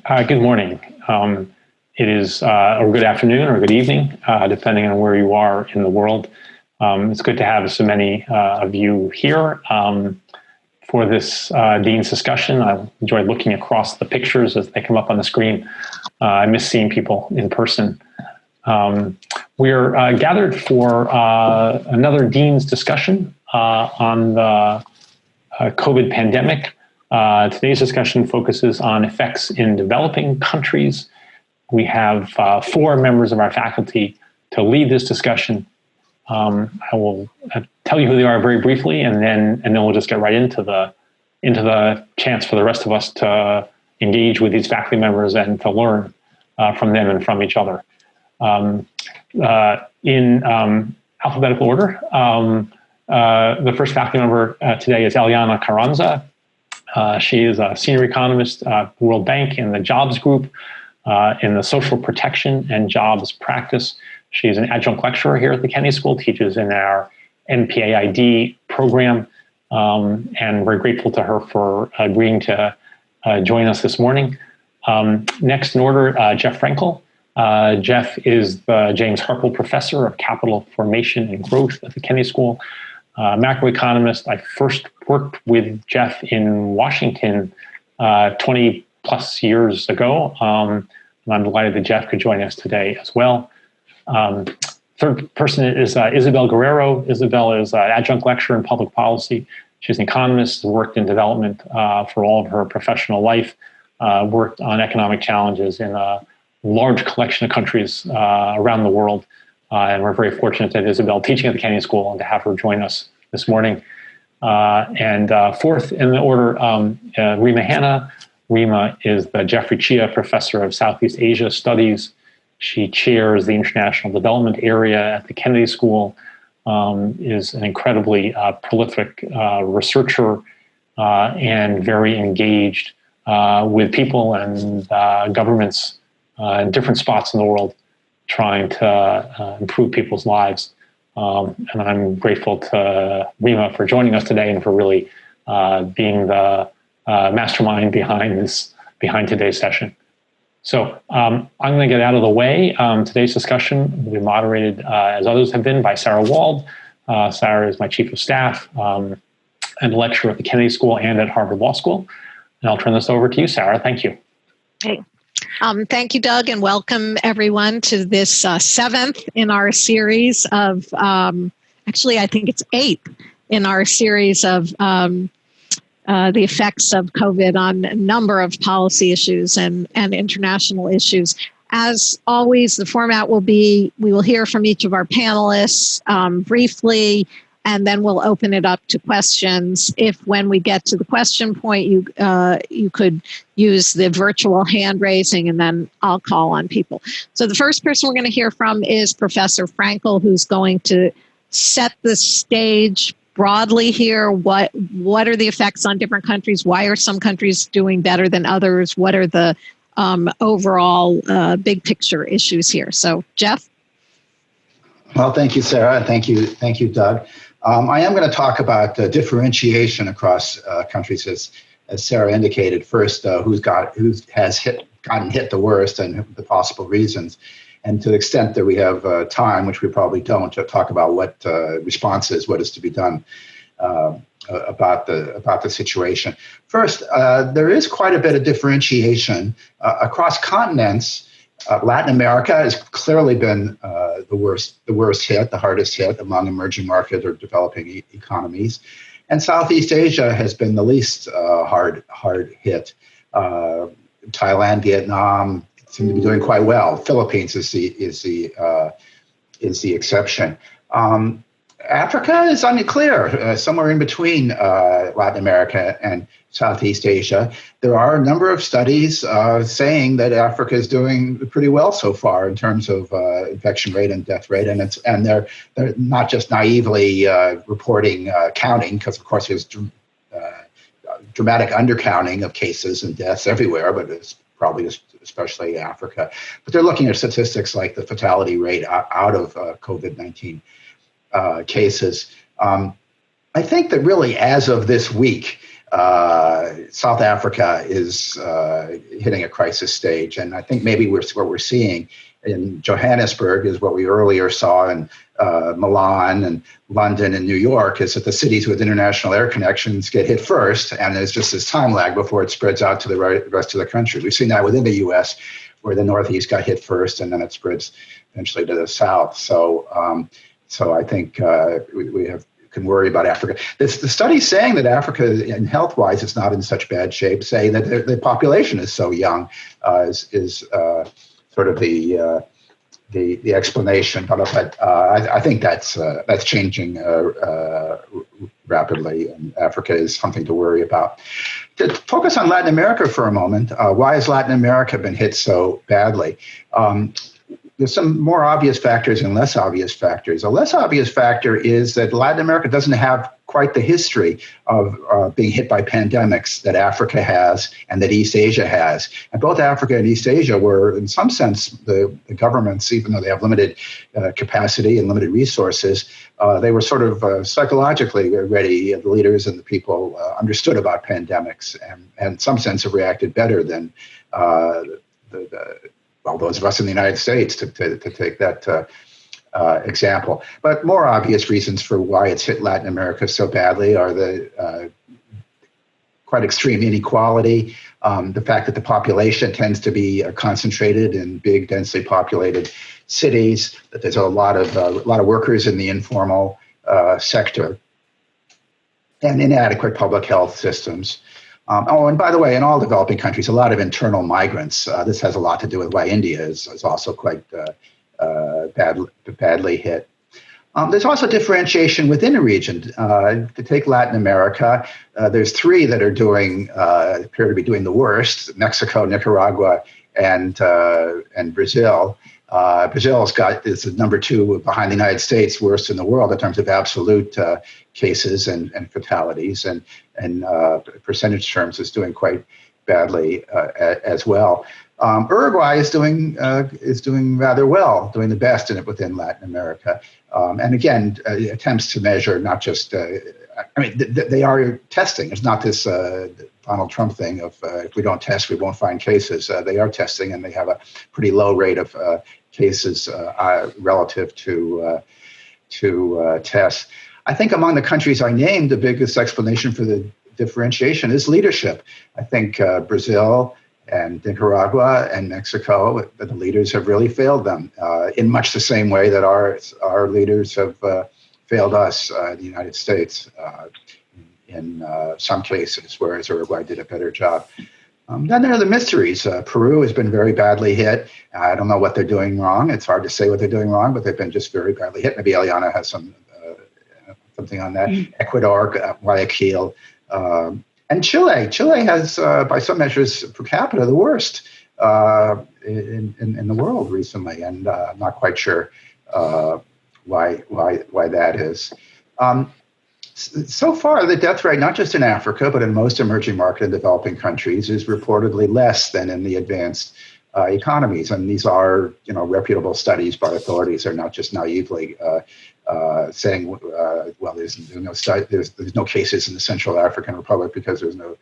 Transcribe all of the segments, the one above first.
Good morning. It is, or good afternoon or good evening, depending on where you are in the world. It's good to have so many of you here for this Dean's discussion. I enjoy looking across the pictures as they come up on the screen. I miss seeing people in person. We're gathered for another Dean's discussion on the COVID pandemic. Today's discussion focuses on effects in developing countries. We have 4 members of our faculty to lead this discussion. I will tell you who they are very briefly, and then we'll just get right into the chance for the rest of us to engage with these faculty members and to learn from them and from each other. In alphabetical order, the first faculty member today is Eliana Carranza. She is a senior economist at the World Bank in the Jobs Group in the Social Protection and Jobs Practice. She's an adjunct lecturer here at the Kennedy School, teaches in our NPAID program, and we're grateful to her for agreeing to join us this morning. Next in order, Jeff Frankel. Jeff is the James Harpel Professor of Capital Formation and Growth at the Kennedy School. Macroeconomist. I first worked with Jeff in Washington 20 plus years ago. And I'm delighted that Jeff could join us today as well. Third person is Isabel Guerrero. Isabel is an adjunct lecturer in public policy. She's an economist, worked in development for all of her professional life, worked on economic challenges in a large collection of countries around the world. And we're very fortunate to have Isabel teaching at the Kennedy School and to have her join us this morning. And fourth in the order, Rema Hanna. Rema is the Jeffrey Cheah Professor of Southeast Asia Studies. She chairs the International Development Area at the Kennedy School, is an incredibly prolific researcher and very engaged with people and governments in different spots in the world, trying to improve people's lives. And I'm grateful to Rema for joining us today and for really being the mastermind behind today's session. So I'm going to get out of the way. Today's discussion will be moderated, as others have been, by Sarah Wald. Sarah is my chief of staff and a lecturer at the Kennedy School and at Harvard Law School. And I'll turn this over to you, Sarah. Thank you. Hey. Thank you, Doug, and welcome everyone to this 7th in our series of, actually, I think it's 8th in our series of the effects of COVID on a number of policy issues and international issues. As always, the format will be, we will hear from each of our panelists briefly, and then we'll open it up to questions. If when we get to the question point, you could use the virtual hand raising, and then I'll call on people. So the first person we're going to hear from is Professor Frankel, who's going to set the stage broadly here. What are the effects on different countries? Why are some countries doing better than others? What are the overall big picture issues here? So Jeff? Well, thank you, Sarah. Thank you, Doug. I am going to talk about differentiation across countries, as Sarah indicated. First, who's gotten hit the worst and the possible reasons, and to the extent that we have time, which we probably don't, to talk about what responses, what is to be done about the situation. First, there is quite a bit of differentiation across continents. Latin America has clearly been the worst hit, the hardest hit among emerging market or developing economies, and Southeast Asia has been the least hard hit. Thailand, Vietnam seem to be doing quite well. Philippines is the exception. Africa is unclear, somewhere in between Latin America and Southeast Asia. There are a number of studies saying that Africa is doing pretty well so far in terms of infection rate and death rate, and they're not just naively reporting counting, because of course there's dramatic undercounting of cases and deaths everywhere, but it's probably especially Africa. But they're looking at statistics like the fatality rate out of COVID-19 cases. I think that really, as of this week, South Africa is hitting a crisis stage. And I think maybe what we're seeing in Johannesburg is what we earlier saw in Milan and London and New York, is that the cities with international air connections get hit first, and there's just this time lag before it spreads out to the rest of the country. We've seen that within the U.S., where the Northeast got hit first, and then it spreads eventually to the South. So I think we can worry about Africa. The studies saying that Africa, in health-wise, is not in such bad shape, saying that the population is so young, is sort of the explanation. But I think that's changing rapidly, and Africa is something to worry about. To focus on Latin America for a moment, why has Latin America been hit so badly? There's some more obvious factors and less obvious factors. A less obvious factor is that Latin America doesn't have quite the history of being hit by pandemics that Africa has and that East Asia has. And both Africa and East Asia were, in some sense, the governments, even though they have limited capacity and limited resources, they were sort of psychologically ready. The leaders and the people understood about pandemics and in some sense have reacted better than those of us in the United States, to take that example. But more obvious reasons for why it's hit Latin America so badly are the quite extreme inequality, the fact that the population tends to be concentrated in big, densely populated cities, that there's a lot of workers in the informal sector, and inadequate public health systems. And by the way, in all developing countries, a lot of internal migrants. This has a lot to do with why India is also quite badly hit. There's also differentiation within a region. To take Latin America, there's three that appear to be doing the worst: Mexico, Nicaragua, and Brazil. Brazil is number two behind the United States, worst in the world in terms of absolute cases and fatalities, and percentage terms is doing quite badly as well. Uruguay is doing rather well, doing the best in it within Latin America, and again, attempts to measure not just. They are testing. It's not this Donald Trump thing of if we don't test, we won't find cases. They are testing, and they have a pretty low rate of cases relative to tests. I think among the countries I named, the biggest explanation for the differentiation is leadership. I think Brazil and Nicaragua and Mexico, the leaders have really failed them in much the same way that our leaders have failed us, the United States, in some cases, whereas Uruguay did a better job. Then there are the mysteries. Peru has been very badly hit. I don't know what they're doing wrong. It's hard to say what they're doing wrong, but they've been just very badly hit. Maybe Eliana has something on that. Ecuador, Guayaquil, and Chile. Chile has, by some measures, per capita, the worst in the world recently, and I'm not quite sure why that is. So far, the death rate, not just in Africa, but in most emerging market and developing countries, is reportedly less than in the advanced economies. And these are, reputable studies by authorities. They're not just naively saying, well, there's no cases in the Central African Republic because there's no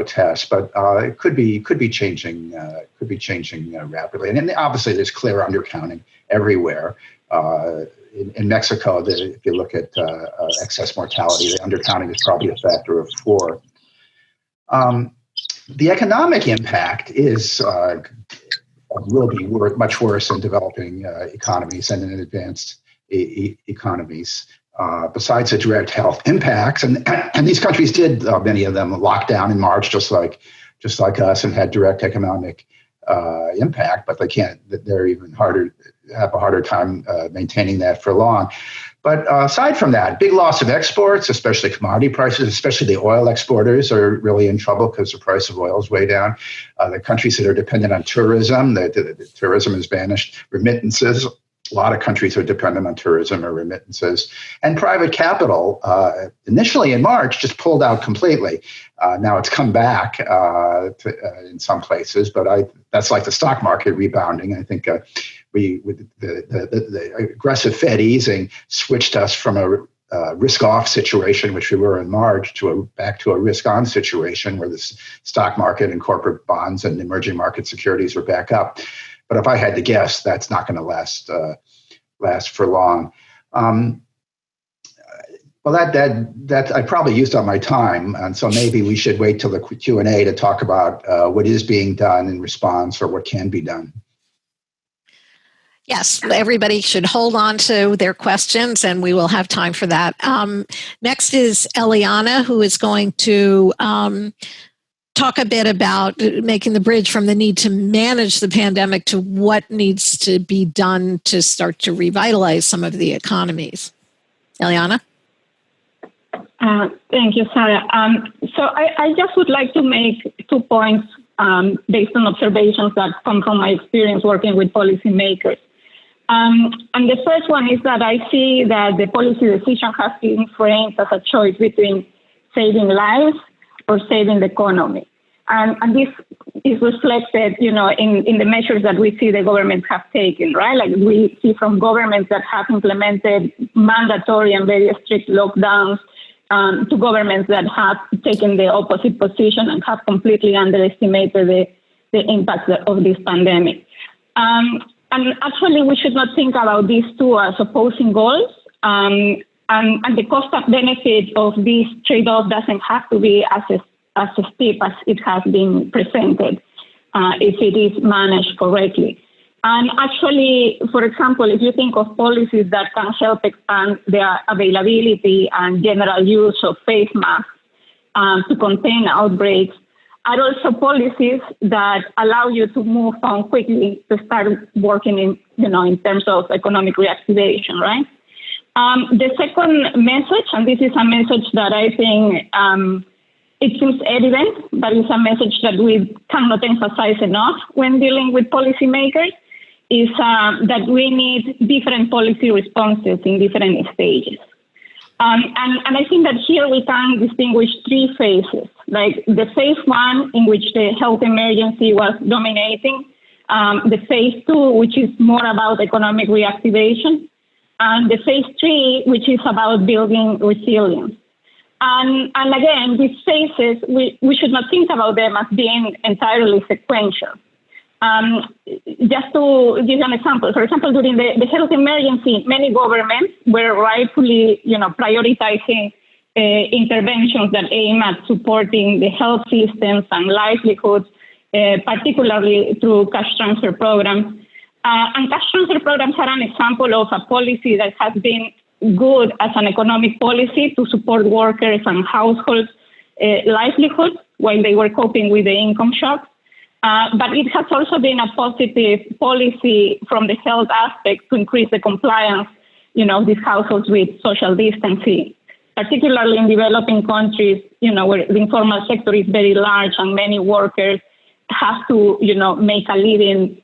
tests. But it could be changing rapidly. And then obviously, there's clear undercounting everywhere. In Mexico, if you look at excess mortality, the undercounting is probably a factor of 4. The economic impact will be much worse in developing economies than in advanced economies. Besides the direct health impacts, and these countries did, many of them, lock down in March, just like us, and had direct economic impact, but they're even have a harder time maintaining that for long. But aside from that, big loss of exports, especially commodity prices, especially the oil exporters are really in trouble because the price of oil is way down. The countries that are dependent on tourism, the tourism has vanished. Remittances, a lot of countries are dependent on tourism or remittances. And private capital, initially in March, just pulled out completely. Now it's come back in some places, but that's like the stock market rebounding. I think with the aggressive Fed easing switched us from a risk-off situation, which we were in March, back to a risk-on situation where the stock market and corporate bonds and emerging market securities were back up. But if I had to guess, that's not going to last for long. Well, that I probably used up my time, and so maybe we should wait till the Q&A to talk about what is being done in response or what can be done. Yes, everybody should hold on to their questions, and we will have time for that. Next is Eliana, who is going to talk a bit about making the bridge from the need to manage the pandemic to what needs to be done to start to revitalize some of the economies. Eliana? Thank you, Sarah. So I just would like to make 2 points based on observations that come from my experience working with policymakers. And the first one is that I see that the policy decision has been framed as a choice between saving lives or saving the economy. And this is reflected, in the measures that we see the governments have taken, right? Like we see from governments that have implemented mandatory and very strict lockdowns, to governments that have taken the opposite position and have completely underestimated the impact of this pandemic. And actually, we should not think about these two as opposing goals. And the cost of benefit of this trade-off doesn't have to be as steep as it has been presented if it is managed correctly. And actually, for example, if you think of policies that can help expand the availability and general use of face masks to contain outbreaks, are also policies that allow you to move on quickly to start working in terms of economic reactivation, right? The second message, and this is a message that I think it seems evident, but it's a message that we cannot emphasize enough when dealing with policymakers, is that we need different policy responses in different stages. And I think that here we can distinguish 3 phases, like the phase 1 in which the health emergency was dominating, the phase 2, which is more about economic reactivation, and the phase 3, which is about building resilience. And again, these phases, we should not think about them as being entirely sequential. Just to give you an example, for example, during the health emergency, many governments were rightfully, prioritizing interventions that aim at supporting the health systems and livelihoods, particularly through cash transfer programs. And cash transfer programs are an example of a policy that has been good as an economic policy to support workers and households' livelihoods while they were coping with the income shock. But it has also been a positive policy from the health aspect to increase the compliance, of these households with social distancing, particularly in developing countries, where the informal sector is very large and many workers have to, make a living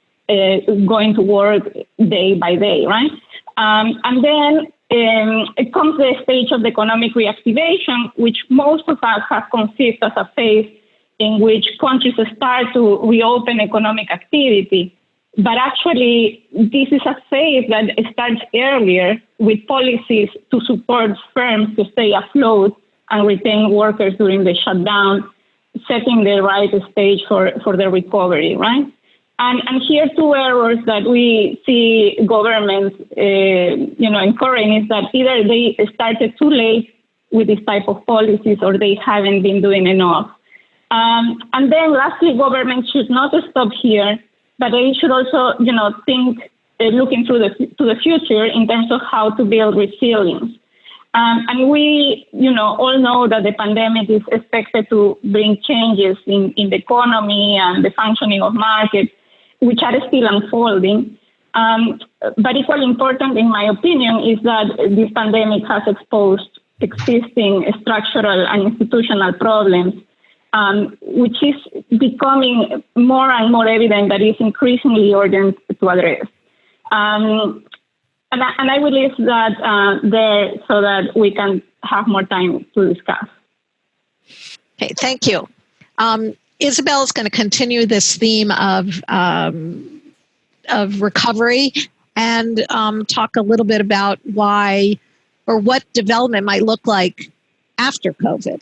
going to work day by day, right? And then it comes to the stage of the economic reactivation, which most of us have conceived as a phase in which countries start to reopen economic activity. But actually, this is a phase that starts earlier with policies to support firms to stay afloat and retain workers during the shutdown, setting the right stage for the recovery, right? And here, 2 errors that we see governments, incurring is that either they started too late with this type of policies or they haven't been doing enough. And then lastly, governments should not stop here, but they should also, think, looking to the future in terms of how to build resilience. And we, all know that the pandemic is expected to bring changes in the economy and the functioning of markets, which are still unfolding. But equally important, in my opinion, is that this pandemic has exposed existing structural and institutional problems, which is becoming more and more evident that is increasingly urgent to address. And I will leave that there so that we can have more time to discuss. Okay, thank you. Isabel is going to continue this theme of recovery and talk a little bit about why or what development might look like after COVID,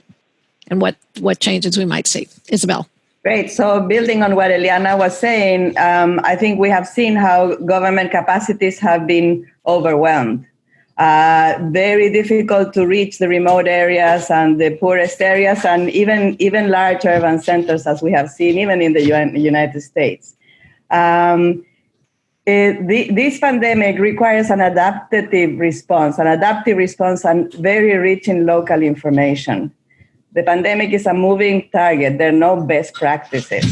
and what changes we might see. Isabel. Great. So building on what Eliana was saying, I think we have seen how government capacities have been overwhelmed. Very difficult to reach the remote areas and the poorest areas, and even large urban centers, as we have seen, even in the United States. This pandemic requires an adaptive response and very rich in local information. The pandemic is a moving target. There are no best practices.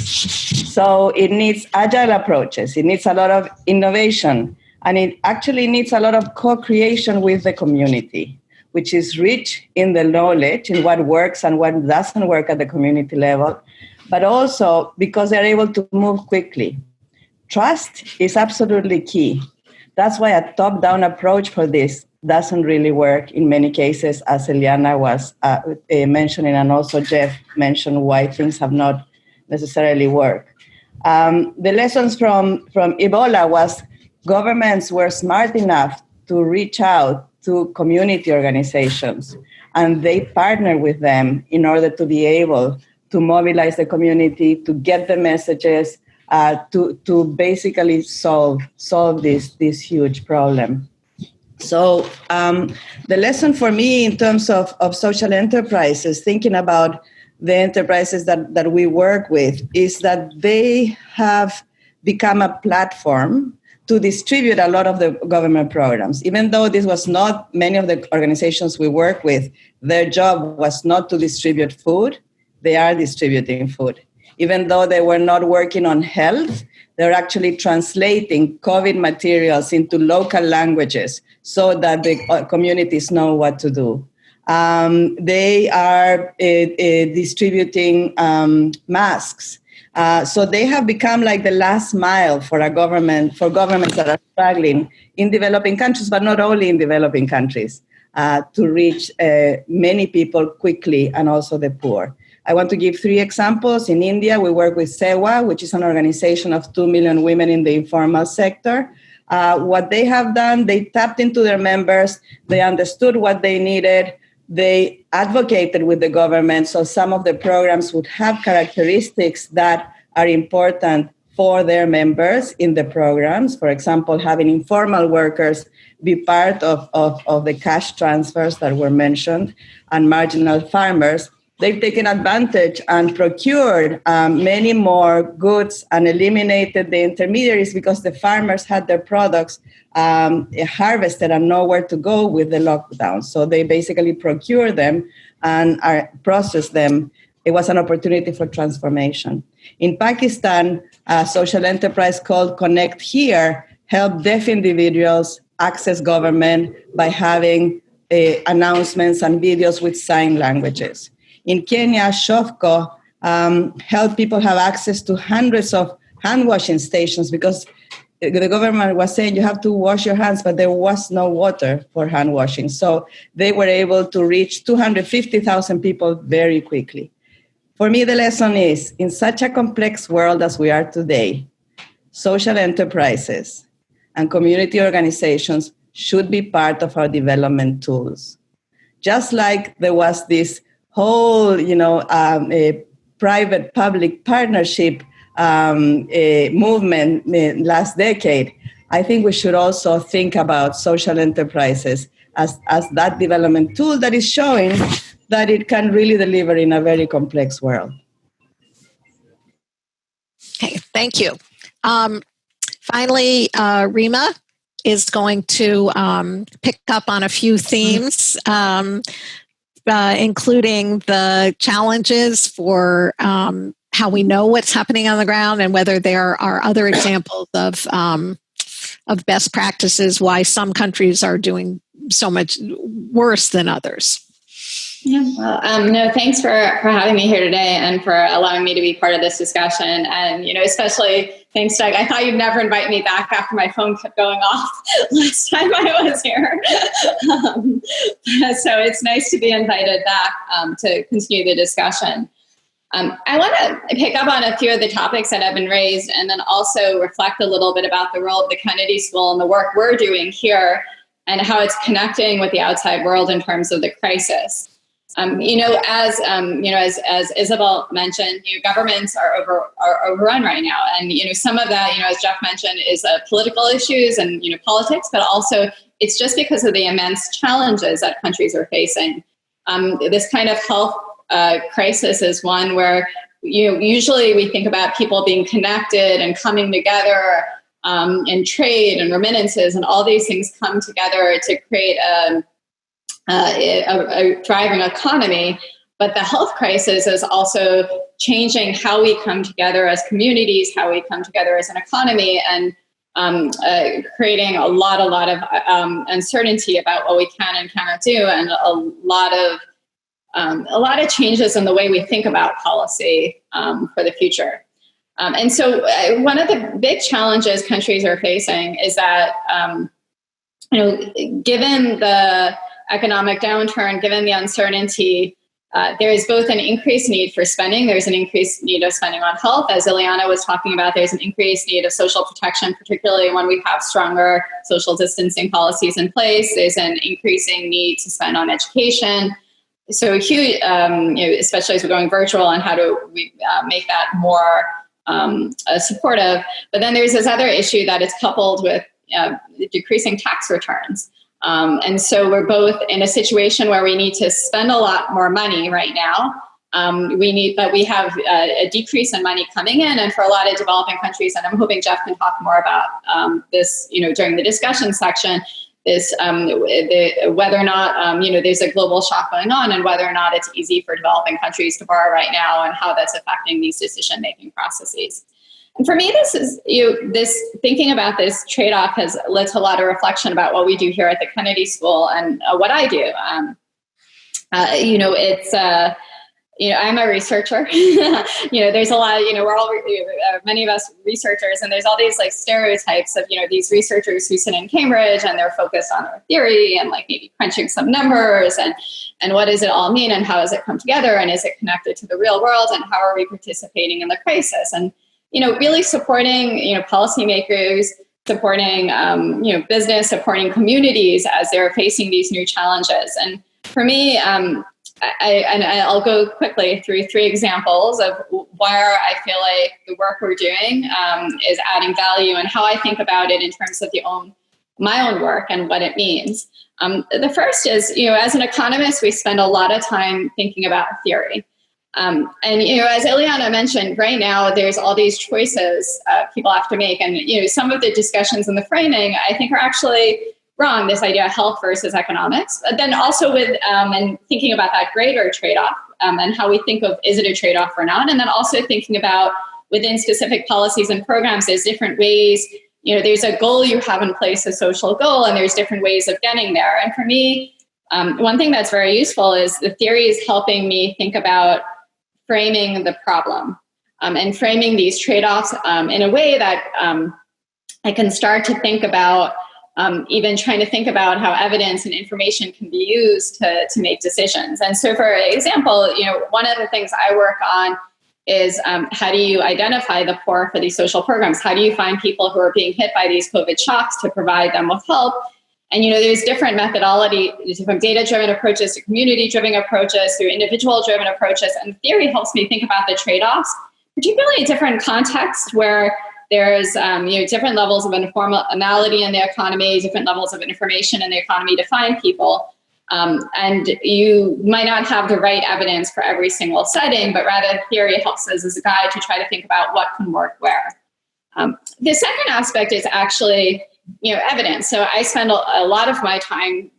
So it needs agile approaches. It needs a lot of innovation. And it actually needs a lot of co-creation with the community, which is rich in the knowledge, in what works and what doesn't work at the community level, but also because they're able to move quickly. Trust is absolutely key. That's why a top-down approach for this doesn't really work in many cases, as Eliana was mentioning, and also Jeff mentioned why things have not necessarily worked. The lessons from Ebola was governments were smart enough to reach out to community organizations, and they partnered with them in order to be able to mobilize the community, to get the messages, to basically solve this huge problem. So the lesson for me in terms of social enterprises, thinking about the enterprises that we work with, is that they have become a platform to distribute a lot of the government programs. Even though this was not many of the organizations we work with, their job was not to distribute food, they are distributing food. Even though they were not working on health, they're actually translating COVID materials into local languages so that the communities know what to do. They are distributing masks. So they have become like the last mile for governments that are struggling in developing countries, but not only in developing countries, to reach many people quickly, and also the poor. I want to give 3 examples. In India, we work with SEWA, which is an organization of 2 million women in the informal sector. What they have done, they tapped into their members, they understood what they needed, they advocated with the government, so some of the programs would have characteristics that are important for their members in the programs. For example, having informal workers be part of the cash transfers that were mentioned, and marginal farmers. They've taken advantage and procured many more goods and eliminated the intermediaries because the farmers had their products harvested and nowhere to go with the lockdown. So they basically procure them and process them. It was an opportunity for transformation. In Pakistan, a social enterprise called Connect Here helped deaf individuals access government by having announcements and videos with sign languages. In Kenya, Shofco helped people have access to hundreds of hand washing stations because the government was saying you have to wash your hands, but there was no water for hand washing. So they were able to reach 250,000 people very quickly. For me, the lesson is, in such a complex world as we are today, social enterprises and community organizations should be part of our development tools. Just like there was this whole, private-public partnership movement last decade, I think we should also think about social enterprises as that development tool that is showing that it can really deliver in a very complex world. Okay, thank you. Finally, Rema is going to pick up on a few themes, including the challenges for how we know what's happening on the ground and whether there are other examples of best practices, why some countries are doing so much worse than others. Yeah, well, thanks for having me here today and for allowing me to be part of this discussion. And, especially thanks, Doug. I thought you'd never invite me back after my phone kept going off last time I was here. So it's nice to be invited back to continue the discussion. I want to pick up on a few of the topics that have been raised and then also reflect a little bit about the role of the Kennedy School and the work we're doing here and how it's connecting with the outside world in terms of the crisis. As Isabel mentioned, governments are overrun right now, and some of that, as Jeff mentioned, is political issues and politics, but also it's just because of the immense challenges that countries are facing. This kind of health crisis is one where usually we think about people being connected and coming together, and trade and remittances and all these things come together to create a thriving economy, but the health crisis is also changing how we come together as communities, how we come together as an economy, and creating a lot of uncertainty about what we can and cannot do, and a lot of changes in the way we think about policy for the future. And so one of the big challenges countries are facing is that, given the economic downturn, given the uncertainty, there is both an increased need for spending. There's an increased need of spending on health. As Eliana was talking about, there's an increased need of social protection, particularly when we have stronger social distancing policies in place. There's an increasing need to spend on education. So huge, especially as we're going virtual, and how do we make that more supportive. But then there's this other issue that is coupled with decreasing tax returns. And so we're both in a situation where we need to spend a lot more money right now. But we have a decrease in money coming in, and for a lot of developing countries, and I'm hoping Jeff can talk more about this, during the discussion section, is whether or not, there's a global shock going on, and whether or not it's easy for developing countries to borrow right now, and how that's affecting these decision-making processes. And for me, this thinking about this trade-off has led to a lot of reflection about what we do here at the Kennedy School and what I do. I'm a researcher. There's a lot. We're all many of us researchers, and there's all these stereotypes of these researchers who sit in Cambridge and they're focused on their theory and maybe crunching some numbers and what does it all mean and how does it come together and is it connected to the real world and how are we participating in the crisis, and really supporting, policymakers, supporting, business, supporting communities as they're facing these new challenges. And for me, I'll go quickly through 3 examples of where I feel like the work we're doing is adding value and how I think about it in terms of my own work and what it means. The first is, as an economist, we spend a lot of time thinking about theory. And as Eliana mentioned, right now there's all these choices people have to make, and some of the discussions in the framing I think are actually wrong. This idea of health versus economics, but then also with and thinking about that greater trade-off and how we think of is it a trade-off or not, and then also thinking about within specific policies and programs, there's different ways. There's a goal you have in place, a social goal, and there's different ways of getting there. And for me, one thing that's very useful is the theory is helping me think about framing the problem and framing these trade-offs in a way that I can start to think about, even trying to think about how evidence and information can be used to make decisions. And so, for example, one of the things I work on is how do you identify the poor for these social programs? How do you find people who are being hit by these COVID shocks to provide them with help? And, there's different methodology, different data-driven approaches to community-driven approaches, through individual-driven approaches. And theory helps me think about the trade-offs, particularly in different contexts where there's, different levels of informality in the economy, different levels of information in the economy to find people. And you might not have the right evidence for every single setting, but rather theory helps us as a guide to try to think about what can work where. The second aspect is actually evidence. So I spend a lot of my time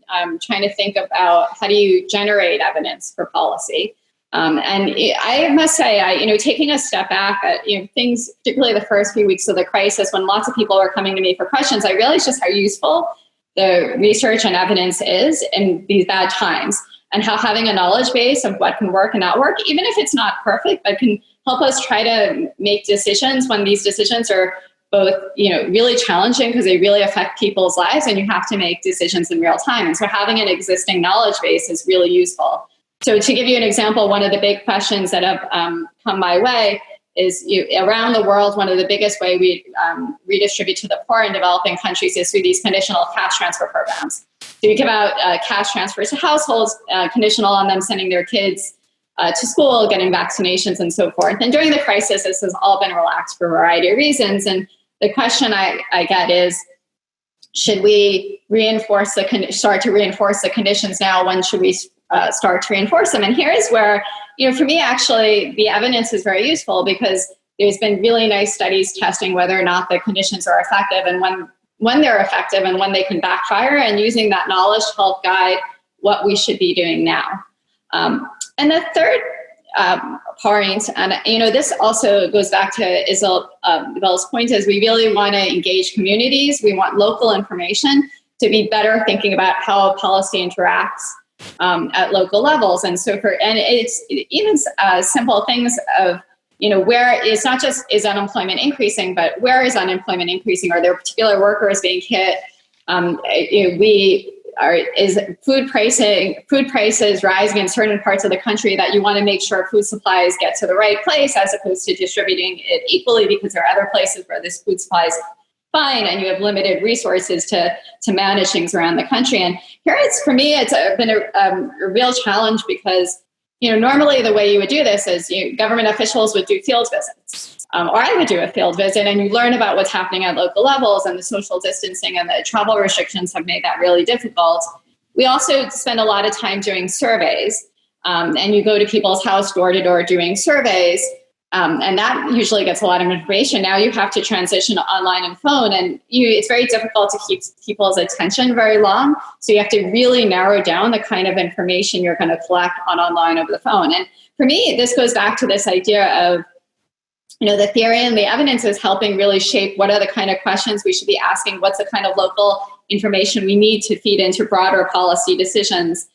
trying to think about how do you generate evidence for policy. And I must say, taking a step back at things, particularly the first few weeks of the crisis, when lots of people were coming to me for questions, I realized just how useful the research and evidence is in these bad times, and how having a knowledge base of what can work and not work, even if it's not perfect, but can help us try to make decisions when these decisions are both, really challenging because they really affect people's lives and you have to make decisions in real time. And so having an existing knowledge base is really useful. So to give you an example, one of the big questions that have come my way is around the world, one of the biggest way we redistribute to the poor in developing countries is through these conditional cash transfer programs. Do you give out cash transfers to households, conditional on them sending their kids to school, getting vaccinations, and so forth? And during the crisis, this has all been relaxed for a variety of reasons. And the question I get is, should we start to reinforce the conditions now? When should we start to reinforce them? And here is where, for me, actually, the evidence is very useful, because there's been really nice studies testing whether or not the conditions are effective, and when they're effective and when they can backfire, and using that knowledge to help guide what we should be doing now. And the third point, and this also goes back to Isabel's point, is we really want to engage communities. We want local information to be better thinking about how policy interacts at local levels. And so it's even simple things of, where it's not just is unemployment increasing, but where is unemployment increasing? Are there particular workers being hit? Is food prices rising in certain parts of the country that you want to make sure food supplies get to the right place, as opposed to distributing it equally, because there are other places where this food supply is fine and you have limited resources to manage things around the country. And here for me, it's been a real challenge, because normally the way you would do this is government officials would do field visits. Or I would do a field visit, and you learn about what's happening at local levels, and the social distancing and the travel restrictions have made that really difficult. We also spend a lot of time doing surveys, and you go to people's house door to door doing surveys, and that usually gets a lot of information. Now you have to transition to online and phone, and it's very difficult to keep people's attention very long. So you have to really narrow down the kind of information you're going to collect online over the phone. And for me, this goes back to this idea of, the theory and the evidence is helping really shape what are the kind of questions we should be asking, what's the kind of local information we need to feed into broader policy decisions.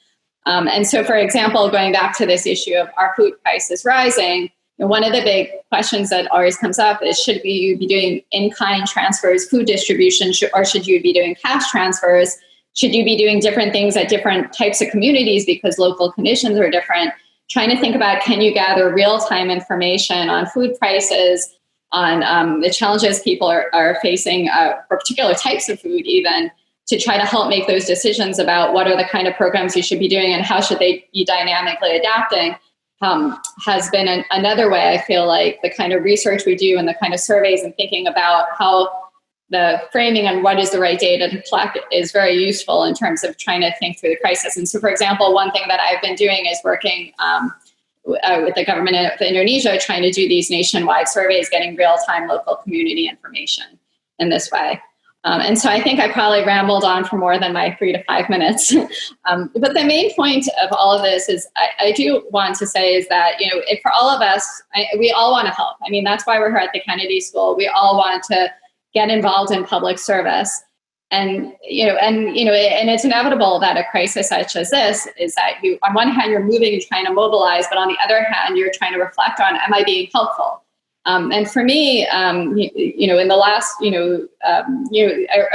And so, for example, going back to this issue of are food prices rising, one of the big questions that always comes up is, should you be doing in-kind transfers, food distribution, or should you be doing cash transfers? Should you be doing different things at different types of communities because local conditions are different? Trying to think about, can you gather real-time information on food prices, on the challenges people are facing for particular types of food even, to try to help make those decisions about what are the kind of programs you should be doing and how should they be dynamically adapting, has been another way I feel like the kind of research we do and the kind of surveys and thinking about how the framing and what is the right data to collect is very useful in terms of trying to think through the crisis. And so, for example, one thing that I've been doing is working with the government of Indonesia, trying to do these nationwide surveys, getting real-time local community information in this way. And so I think I probably rambled on for more than my 3 to 5 minutes. But the main point of all of this is I do want to say is that, for all of us, we all want to help. I mean, that's why we're here at the Kennedy School. We all want to get involved in public service. And it's inevitable that a crisis such as this is that on one hand, you're moving and trying to mobilize, but on the other hand, you're trying to reflect on, am I being helpful? And for me, in the last,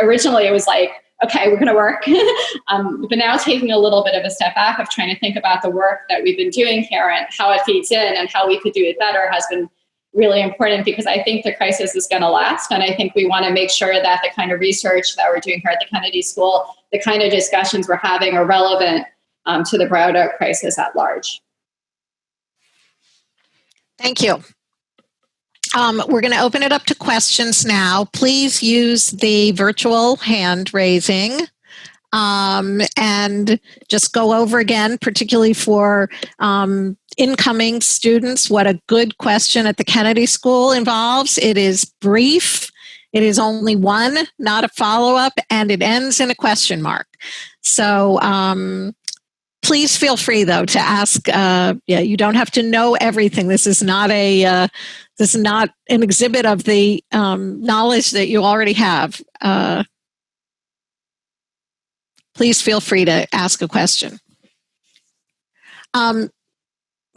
originally it was like, okay, we're going to work. But now taking a little bit of a step back of trying to think about the work that we've been doing here and how it feeds in and how we could do it better has been really important, because I think the crisis is going to last. And I think we want to make sure that the kind of research that we're doing here at the Kennedy School, the kind of discussions we're having are relevant to the broader crisis at large. Thank you. We're going to open it up to questions now. Please use the virtual hand raising and just go over again, particularly for incoming students, what a good question at the Kennedy School involves. It is brief. It is only one, not a follow-up, and it ends in a question mark. So please feel free, though, to ask. You don't have to know everything. This is not an exhibit of the knowledge that you already have. Please feel free to ask a question.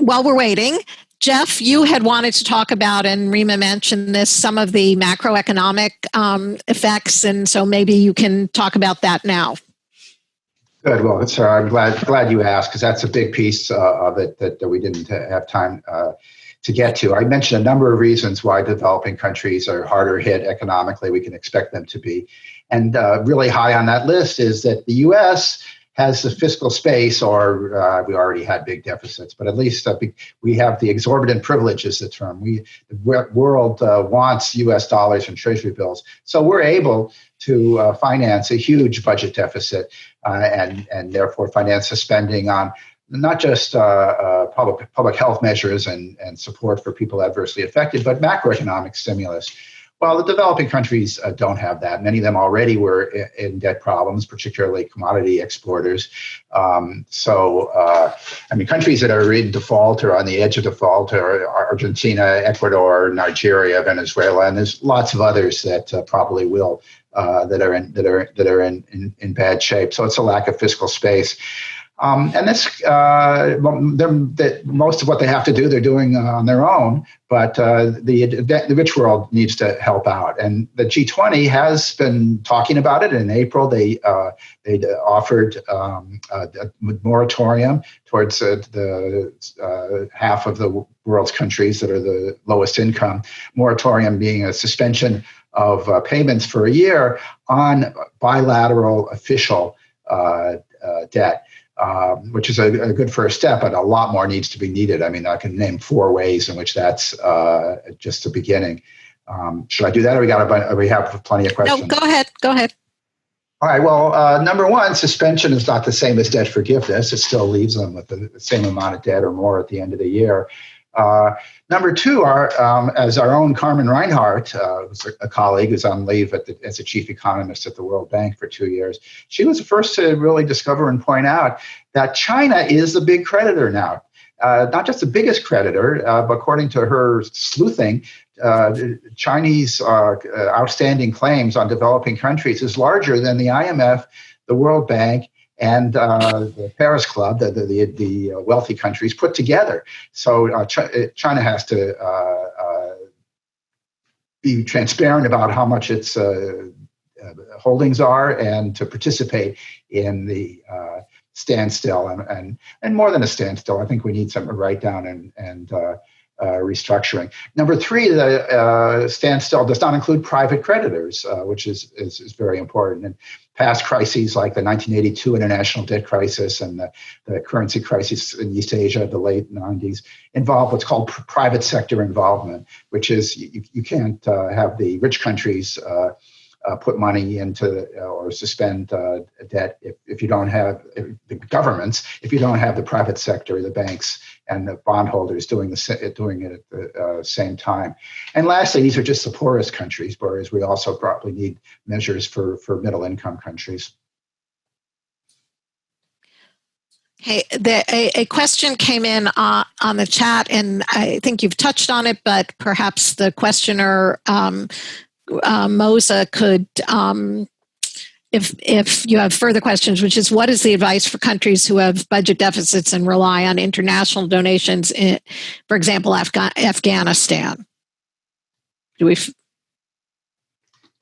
While we're waiting, Jeff, you had wanted to talk about, and Rema mentioned this, some of the macroeconomic effects, and so maybe you can talk about that now. Good. Well, Sarah, I'm glad you asked, because that's a big piece of it that we didn't have time to get to. I mentioned a number of reasons why developing countries are harder hit economically. We can expect them to be. And really high on that list is that the U.S. has the fiscal space, or we already had big deficits, but at least we have the exorbitant privilege is the term. The world wants U.S. dollars and treasury bills. So we're able to finance a huge budget deficit and therefore finance the spending on not just public health measures and support for people adversely affected, but macroeconomic stimulus. Well, the developing countries don't have that. Many of them already were in debt problems, particularly commodity exporters. Countries that are in default or on the edge of default are Argentina, Ecuador, Nigeria, Venezuela, and there's lots of others that probably will that are in bad shape. So it's a lack of fiscal space. And this, most of what they have to do, they're doing on their own. But the rich world needs to help out. And the G20 has been talking about it. In April, they offered a moratorium towards the half of the world's countries that are the lowest income. Moratorium being a suspension of payments for a year on bilateral official debt. Which is a good first step, but a lot more needs to be needed. I mean, I can name 4 ways in which that's just the beginning. Should I do that, or we have plenty of questions? No, go ahead. All right. Well, number one, suspension is not the same as debt forgiveness. It still leaves them with the same amount of debt or more at the end of the year. Number two, as our own Carmen Reinhart, who's a colleague who's on leave as a chief economist at the World Bank for 2 years, she was the first to really discover and point out that China is the big creditor now. Not just the biggest creditor, but according to her sleuthing, Chinese outstanding claims on developing countries is larger than the IMF, the World Bank, and the Paris Club, the wealthy countries put together. So China has to be transparent about how much its holdings are and to participate in the standstill. And more than a standstill, I think we need some write down and restructuring. Number three, the standstill does not include private creditors, which is very important. And past crises like the 1982 international debt crisis and the currency crisis in East Asia, the late 90s, involve what's called private sector involvement, which is you can't have the rich countries put money into or suspend debt if you don't have the governments, if you don't have the private sector, the banks and the bondholders doing it at the same time. And lastly, these are just the poorest countries, whereas we also probably need measures for middle income countries. Hey, a question came in on the chat, and I think you've touched on it, but perhaps the questioner, Mosa, could, if you have further questions, which is, what is the advice for countries who have budget deficits and rely on international donations, for example, Afghanistan?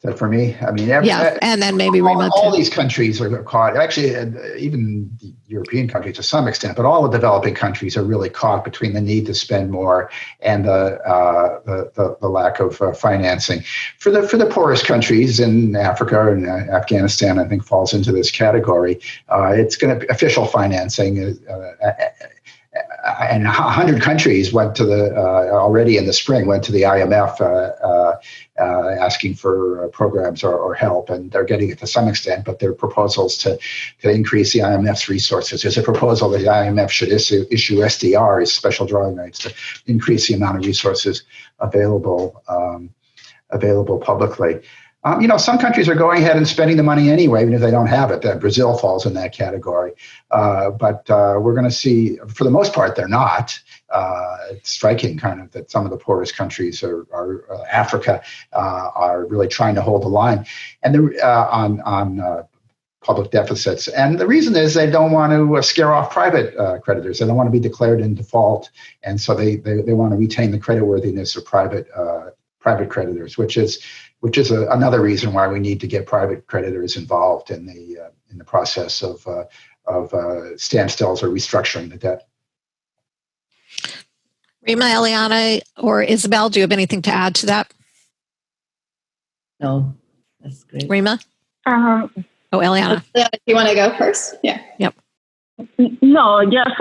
Is that for me? I mean, and then maybe Rema. All these countries are caught, actually, even the European countries to some extent, but all the developing countries are really caught between the need to spend more and the lack of financing. For the poorest countries in Africa and Afghanistan, I think falls into this category. It's going to be official financing. And 100 countries went to already in the spring went to the IMF asking for programs or help, and they're getting it to some extent, but there are proposals to increase the IMF's resources. There's a proposal that the IMF should issue SDRs, special drawing rights, to increase the amount of resources available publicly. Some countries are going ahead and spending the money anyway, even if they don't have it. Brazil falls in that category. But we're going to see, for the most part, they're not. It's striking kind of that some of the poorest countries are Africa are really trying to hold the line and on public deficits. And the reason is they don't want to scare off private creditors. They don't want to be declared in default. And so they want to retain the creditworthiness of private creditors, which is another reason why we need to get private creditors involved in the process of standstills or restructuring the debt. Rema, Eliana, or Isabel, do you have anything to add to that? No, that's great. Rema? Eliana. Do you want to go first? Yeah. Yep. No, just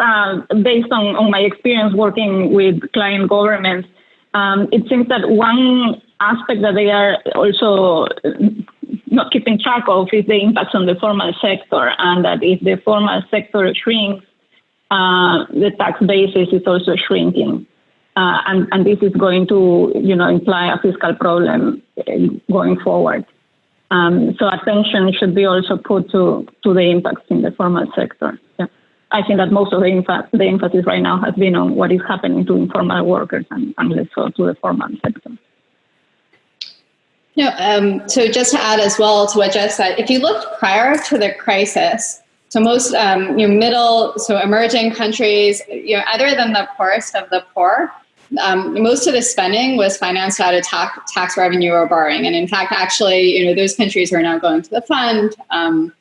based on my experience working with client governments, it seems that one aspect that they are also not keeping track of is the impacts on the formal sector, and that if the formal sector shrinks, the tax basis is also shrinking. And this is going to, imply a fiscal problem going forward. So attention should be also put to the impacts in the formal sector. Yeah. I think that most of the emphasis right now has been on what is happening to informal workers and less so to the formal sector. So just to add as well to what Jess said, if you looked prior to the crisis, so most emerging countries, other than the poorest of the poor, most of the spending was financed out of tax revenue or borrowing. And in fact, actually, those countries are now going to the fund and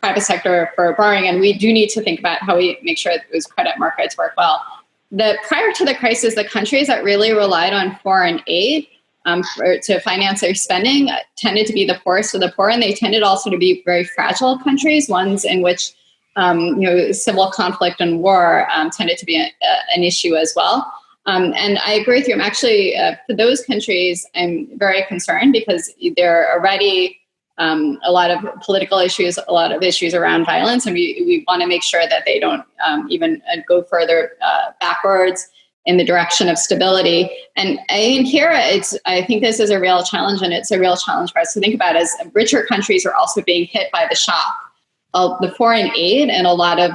private sector for borrowing. And we do need to think about how we make sure that those credit markets work well. Prior to the crisis, the countries that really relied on foreign aid to finance their spending tended to be the poorest of the poor, and they tended also to be very fragile countries, ones in which civil conflict and war tended to be an issue as well. And I agree with you. I'm actually, for those countries, I'm very concerned because there are already a lot of political issues, a lot of issues around violence, and we want to make sure that they don't even go further backwards in the direction of stability. And here, I think this is a real challenge, and it's a real challenge for us to think about as richer countries are also being hit by the shock of the foreign aid, and a lot of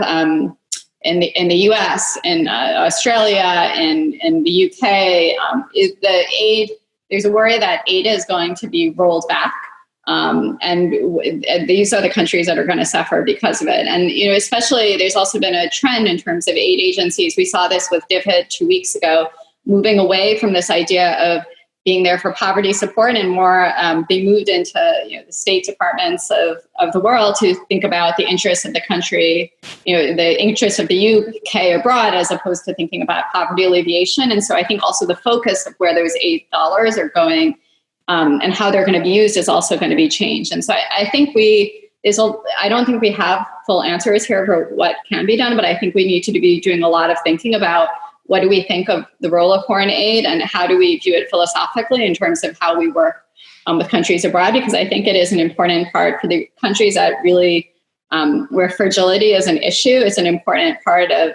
in the U.S., in Australia, and in the UK, the aid. There's a worry that aid is going to be rolled back, and these are the countries that are going to suffer because of it. And especially there's also been a trend in terms of aid agencies. We saw this with DFID 2 weeks ago, moving away from this idea of being there for poverty support and more being moved into the state departments of the world to think about the interests of the country, the interests of the UK abroad, as opposed to thinking about poverty alleviation. And so I think also the focus of where those $8 are going and how they're going to be used is also going to be changed. And so I think I don't think we have full answers here for what can be done, but I think we need to be doing a lot of thinking about what do we think of the role of foreign aid and how do we view it philosophically in terms of how we work with countries abroad, because I think it is an important part for the countries that really, where fragility is an issue, it's an important part of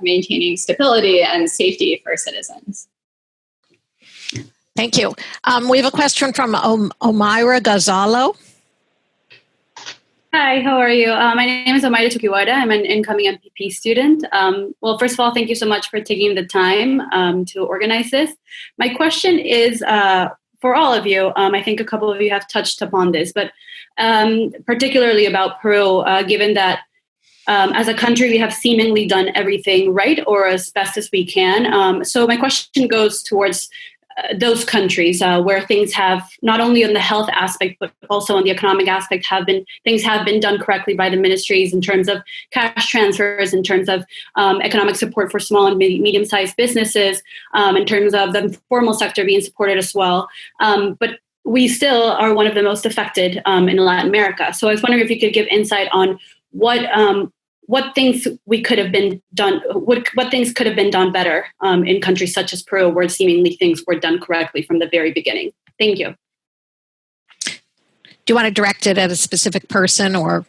maintaining stability and safety for citizens. Thank you. We have a question from Omaira Gonzalo. Hi, how are you? My name is Omaira Tukiwada. I'm an incoming MPP student. Well, first of all, thank you so much for taking the time to organize this. My question is for all of you. I think a couple of you have touched upon this, but particularly about Peru, given that as a country, we have seemingly done everything right or as best as we can. So my question goes towards those countries where things have, not only on the health aspect, but also on the economic aspect, things have been done correctly by the ministries in terms of cash transfers, in terms of economic support for small and medium-sized businesses, in terms of the formal sector being supported as well. But we still are one of the most affected in Latin America. So I was wondering if you could give insight on what things we could have been done, what things could have been done better in countries such as Peru, where seemingly things were done correctly from the very beginning. Thank you. Do you want to direct it at a specific person or?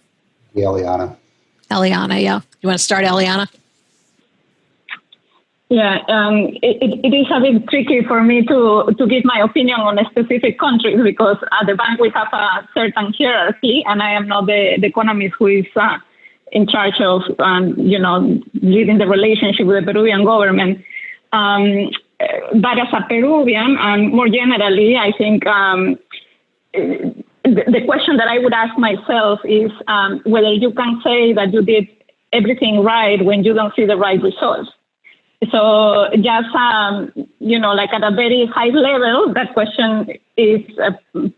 Eliana. Eliana, yeah. You want to start, Eliana? Yeah, it is a bit tricky for me to give my opinion on a specific country because at the bank we have a certain hierarchy, and I am not the economist who is in charge of, leading the relationship with the Peruvian government. But as a Peruvian, and more generally, I think the question that I would ask myself is whether you can say that you did everything right when you don't see the right results. So just, like at a very high level, that question is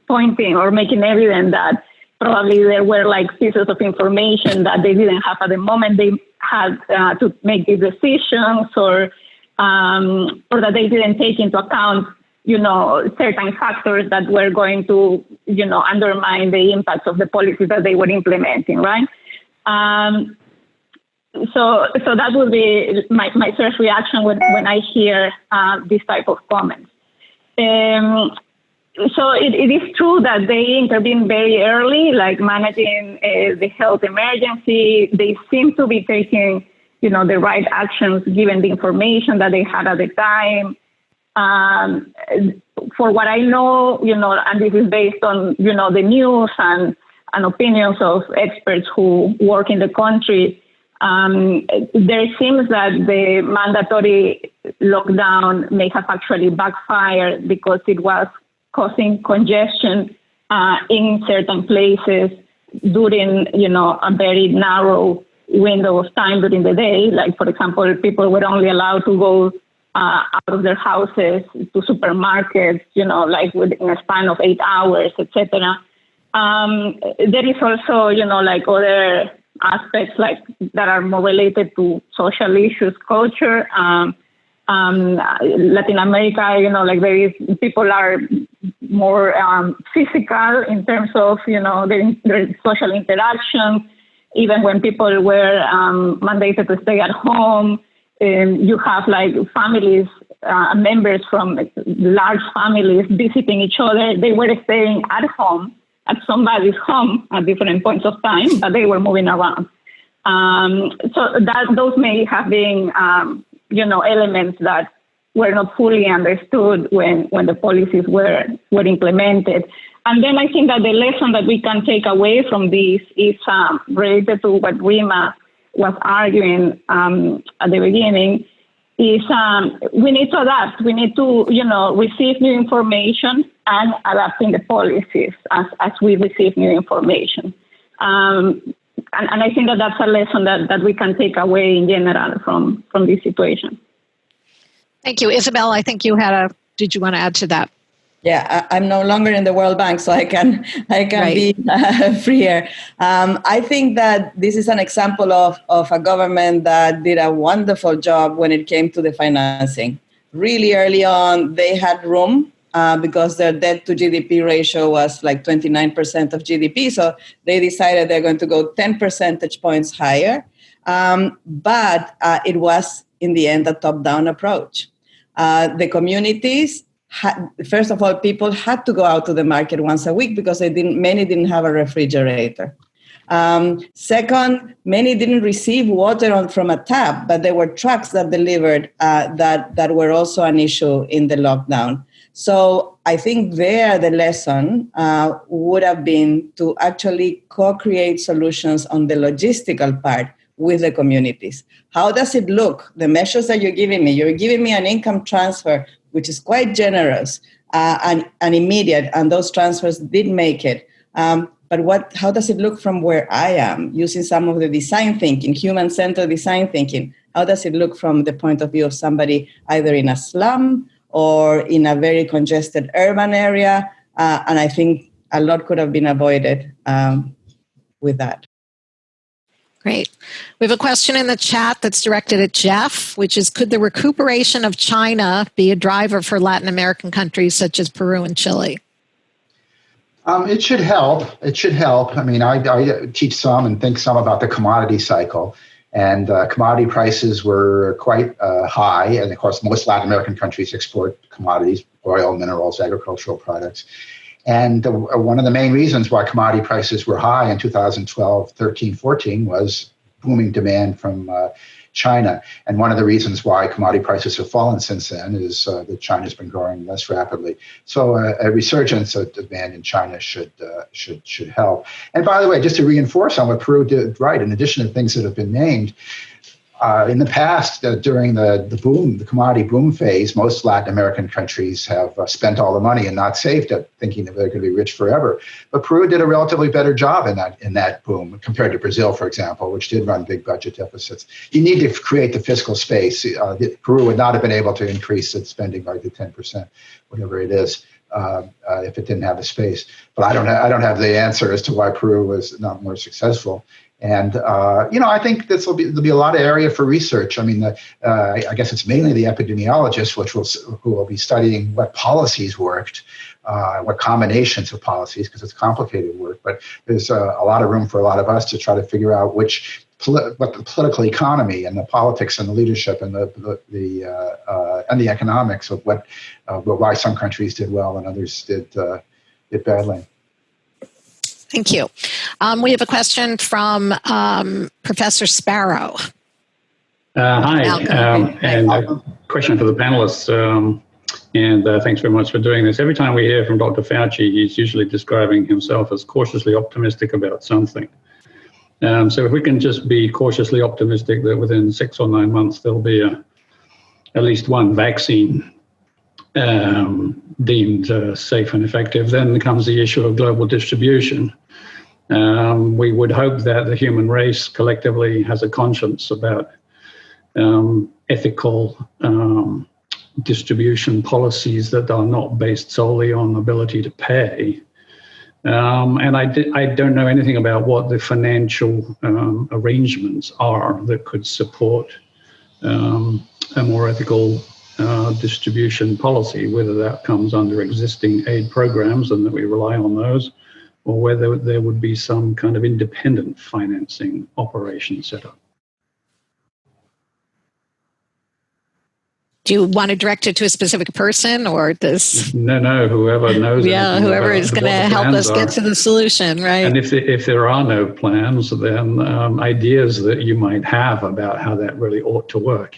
pointing or making evident that probably there were like pieces of information that they didn't have at the moment. They had to make these decisions, or that they didn't take into account, certain factors that were going to, undermine the impacts of the policies that they were implementing, right? So that would be my first reaction when I hear this type of comments. So it is true that they intervened very early, like managing the health emergency. They seem to be taking, the right actions given the information that they had at the time. For what I know, and this is based on, the news and opinions of experts who work in the country, there seems that the mandatory lockdown may have actually backfired because it was causing congestion in certain places during, a very narrow window of time during the day. Like, for example, people were only allowed to go out of their houses to supermarkets, like within a span of 8 hours, etc. There is also, like other aspects like that are more related to social issues, culture. Latin America, like people are more physical in terms of, their social interactions. Even when people were mandated to stay at home, you have like families, members from large families visiting each other. They were staying at home, at somebody's home at different points of time, but they were moving around. So those may have been, elements that were not fully understood when the policies were implemented. And then I think that the lesson that we can take away from this is related to what Rema was arguing at the beginning, is we need to adapt. We need to, receive new information and adapting the policies as we receive new information. And I think that that's a lesson that we can take away in general from this situation. Thank you. Isabel, I think did you want to add to that? Yeah, I'm no longer in the World Bank, so I can right. be freer. I think that this is an example of a government that did a wonderful job when it came to the financing. Really early on, they had room because their debt to GDP ratio was like 29% of GDP. So they decided they're going to go 10 percentage points higher. But it was, in the end, a top-down approach. The communities, first of all, people had to go out to the market once a week because many didn't have a refrigerator. Second, many didn't receive water from a tap, but there were trucks that delivered that were also an issue in the lockdown. So I think the lesson would have been to actually co-create solutions on the logistical part with the communities. How does it look? The measures that you're giving me an income transfer, which is quite generous and immediate, and those transfers did make it. But how does it look from where I am, using some of the design thinking, human-centered design thinking? How does it look from the point of view of somebody either in a slum or in a very congested urban area? And I think a lot could have been avoided with that. Great. We have a question in the chat that's directed at Jeff, which is, could the recuperation of China be a driver for Latin American countries such as Peru and Chile? It should help. I mean, I teach some and think some about the commodity cycle. And commodity prices were quite high. And of course, most Latin American countries export commodities, oil, minerals, agricultural products. And one of the main reasons why commodity prices were high in 2012, 13, 14 was booming demand from China. And one of the reasons why commodity prices have fallen since then is that China's been growing less rapidly. So a resurgence of demand in China should help. And by the way, just to reinforce on what Peru did right, in addition to things that have been named, in the past, during the commodity boom phase, most Latin American countries have spent all the money and not saved it, thinking that they're going to be rich forever. But Peru did a relatively better job in that boom compared to Brazil, for example, which did run big budget deficits. You need to create the fiscal space. Peru would not have been able to increase its spending by the 10%, whatever it is, if it didn't have the space. But I don't have the answer as to why Peru was not more successful. And I think there'll be a lot of area for research. I mean, I guess it's mainly the epidemiologists who will be studying what policies worked, what combinations of policies, because it's complicated work. But there's a lot of room for a lot of us to try to figure out what the political economy and the politics and the leadership and the economics of why some countries did well and others did badly. Thank you. We have a question from Professor Sparrow. Hi, and a question for the panelists. And thanks very much for doing this. Every time we hear from Dr. Fauci, he's usually describing himself as cautiously optimistic about something. So if we can just be cautiously optimistic that within 6 or 9 months there'll be at least one vaccine deemed safe and effective, then comes the issue of global distribution. We would hope that the human race collectively has a conscience about ethical distribution policies that are not based solely on ability to pay. And I don't know anything about what the financial arrangements are that could support a more ethical distribution policy, whether that comes under existing aid programs and that we rely on those, or whether there would be some kind of independent financing operation set up. Do you want to direct it to a specific person, or does... No, whoever knows. Yeah, whoever is going to help us get to the solution, right? And if there are no plans, then ideas that you might have about how that really ought to work,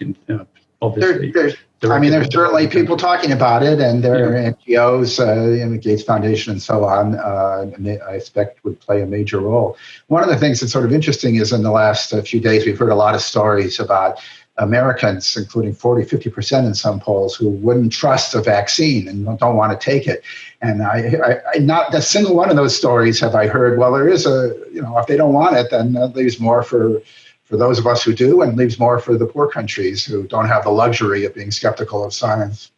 obviously. There's certainly people talking about it, and there are NGOs, the Gates Foundation and so on, and they, I expect would play a major role. One of the things that's sort of interesting is in the last few days, we've heard a lot of stories about Americans, including 40-50% in some polls, who wouldn't trust a vaccine and don't want to take it. And I not a single one of those stories have I heard, well, there is if they don't want it, then that leaves more for those of us who do, and leaves more for the poor countries who don't have the luxury of being skeptical of science.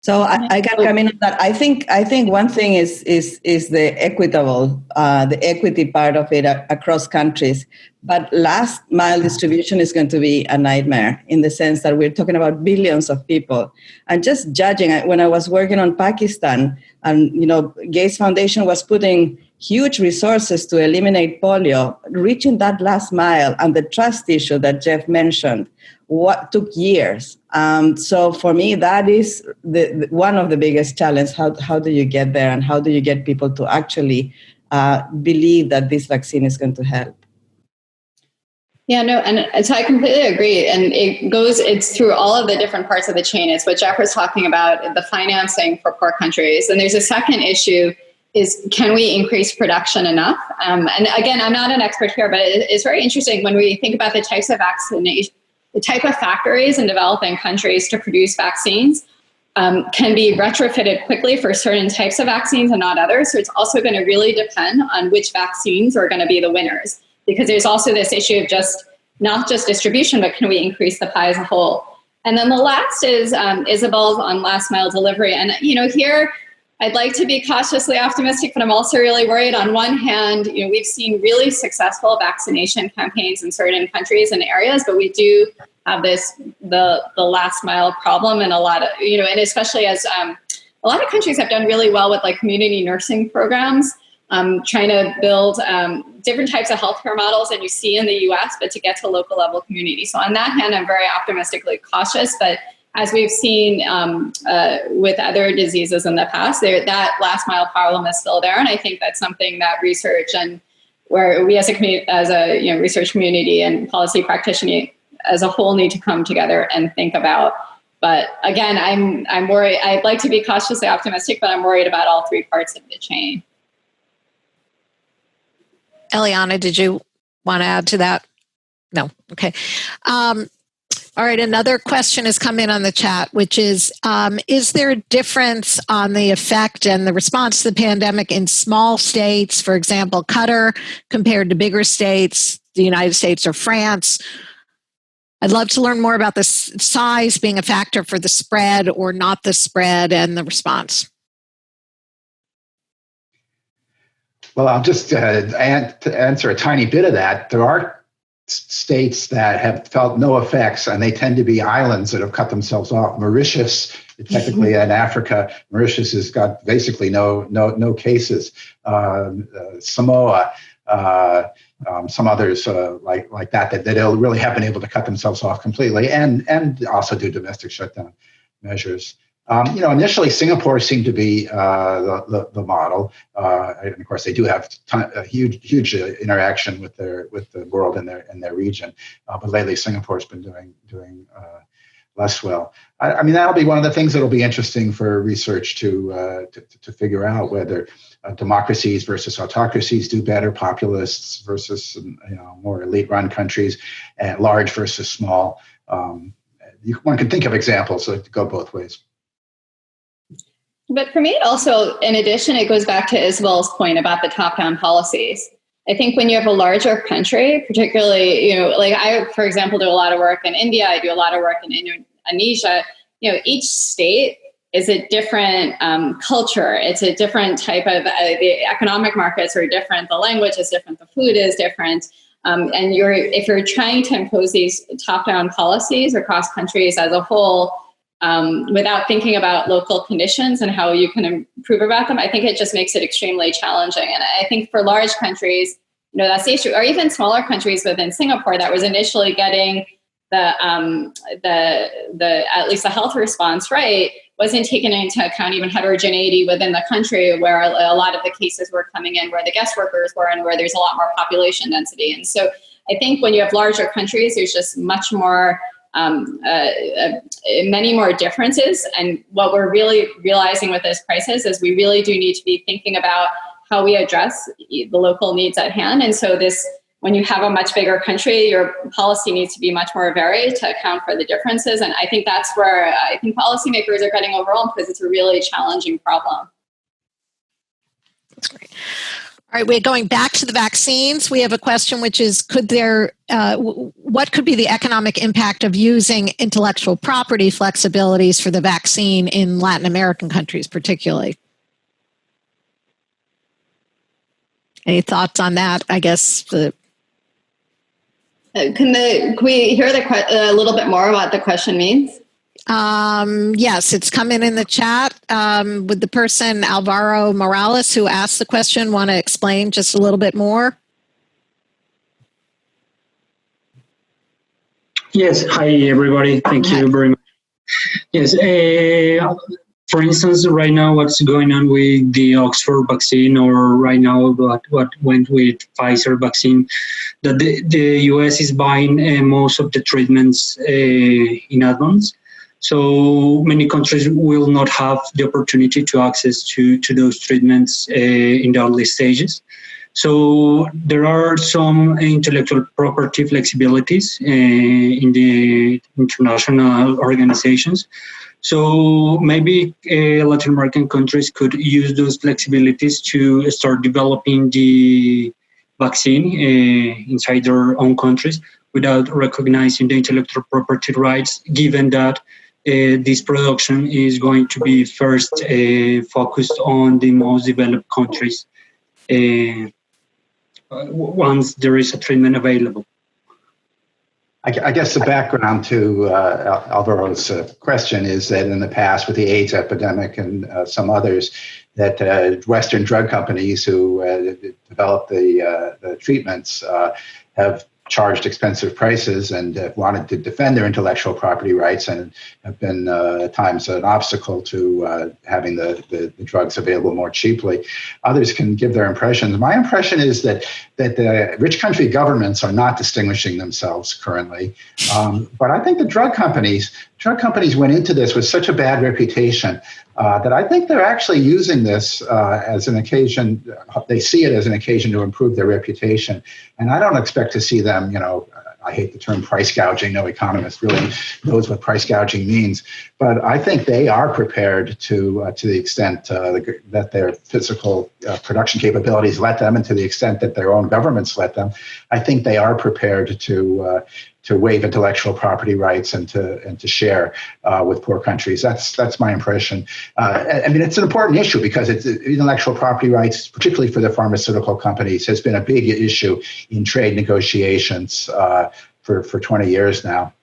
So I can come in on that. I think one thing is the the equity part of it across countries. But last mile distribution is going to be a nightmare in the sense that we're talking about billions of people. And just judging, when I was working on Pakistan, and Gates Foundation was putting huge resources to eliminate polio, reaching that last mile and the trust issue that Jeff mentioned, what took years. So for me, that is one of the biggest challenges. How do you get there, and how do you get people to actually believe that this vaccine is going to help? Yeah, no, and so I completely agree. And it's through all of the different parts of the chain. It's what Jeff was talking about, the financing for poor countries. And there's a second issue is, can we increase production enough? And again, I'm not an expert here, but it's very interesting when we think about the types of vaccination, the type of factories in developing countries to produce vaccines can be retrofitted quickly for certain types of vaccines and not others. So it's also going to really depend on which vaccines are going to be the winners, because there's also this issue of not just distribution, but can we increase the pie as a whole? And then the last is Isabel's on last mile delivery. And here I'd like to be cautiously optimistic, but I'm also really worried. On one hand, we've seen really successful vaccination campaigns in certain countries and areas, but we do have the last mile problem, and a lot of, and especially as a lot of countries have done really well with like community nursing programs, trying to build different types of healthcare models than you see in the US, but to get to local level community. So on that hand, I'm very optimistically cautious, but as we've seen with other diseases in the past, that last mile problem is still there. And I think that's something that research and where we as a research community and policy practitioner as a whole need to come together and think about. But again, I'm worried. I'd like to be cautiously optimistic, but I'm worried about all three parts of the chain. Eliana, did you want to add to that? No. Okay. All right, another question has come in on the chat, which is there a difference on the effect and the response to the pandemic in small states, for example, Qatar, compared to bigger states, the United States or France? I'd love to learn more about the size being a factor for the spread or not the spread and the response. Well, I'll just answer a tiny bit of that. There are states that have felt no effects, and they tend to be islands that have cut themselves off. Mauritius, technically in Africa, Mauritius has got basically no cases. Samoa, some others like that really have been able to cut themselves off completely, and also do domestic shutdown measures. Initially Singapore seemed to be the model, and of course they do have a huge interaction with the world in their region. But lately Singapore's been doing less well. I mean, that'll be one of the things that'll be interesting for research to figure out whether democracies versus autocracies do better, populists versus more elite-run countries, and large versus small. One can think of examples that go both ways. But for me, it also, in addition, it goes back to Isabel's point about the top-down policies. I think when you have a larger country, particularly, like I, for example, do a lot of work in India, I do a lot of work in Indonesia, each state is a different culture. It's a different type of, the economic markets are different, the language is different, the food is different. And if you're trying to impose these top-down policies across countries as a whole, without thinking about local conditions and how you can improve about them, I think it just makes it extremely challenging. And I think for large countries, that's the issue, or even smaller countries within Singapore that was initially getting the at least the health response right, wasn't taken into account even heterogeneity within the country, where a lot of the cases were coming in where the guest workers were and where there's a lot more population density. And so I think when you have larger countries, there's just much more many more differences. And what we're really realizing with this crisis is we really do need to be thinking about how we address the local needs at hand. And so when you have a much bigger country, your policy needs to be much more varied to account for the differences. And I think that's where I think policymakers are getting overwhelmed, because it's a really challenging problem. That's great. All right, we're going back to the vaccines. We have a question, which is, what could be the economic impact of using intellectual property flexibilities for the vaccine in Latin American countries, particularly? Any thoughts on that? I guess. Can we hear a little bit more what the question means? Yes, it's coming in the chat. Would the person, Alvaro Morales, who asked the question, want to explain just a little bit more? Yes. Hi, everybody. Thank you very much. Yes. For instance, right now, what's going on with the Oxford vaccine, or right now what went with Pfizer vaccine, that the US is buying most of the treatments in advance. So many countries will not have the opportunity to access to those treatments in the early stages. So there are some intellectual property flexibilities in the international organizations. So maybe Latin American countries could use those flexibilities to start developing the vaccine inside their own countries without recognizing the intellectual property rights, given that this production is going to be first focused on the most developed countries once there is a treatment available. I guess the background to Alvaro's question is that in the past, with the AIDS epidemic and some others, that Western drug companies who developed the treatments have charged expensive prices and wanted to defend their intellectual property rights, and have been at times an obstacle to having the drugs available more cheaply. Others can give their impressions. My impression is that the rich country governments are not distinguishing themselves currently. But I think the drug companies went into this with such a bad reputation that I think they're actually using this as an occasion. They see it as an occasion to improve their reputation. And I don't expect to see them, I hate the term price gouging. No economist really knows what price gouging means. But I think they are prepared to the extent that their physical production capabilities let them, and to the extent that their own governments let them. I think they are prepared to waive intellectual property rights and to share with poor countries. That's my impression. I mean, it's an important issue because it's intellectual property rights, particularly for the pharmaceutical companies, has been a big issue in trade negotiations for 20 years now.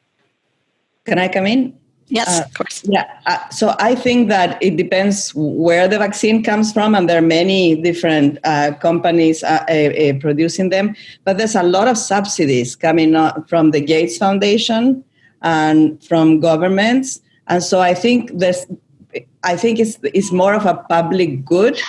Can I come in? Yes, of course. So I think that it depends where the vaccine comes from, and there are many different companies producing them. But there's a lot of subsidies coming from the Gates Foundation and from governments, and so I think it's more of a public good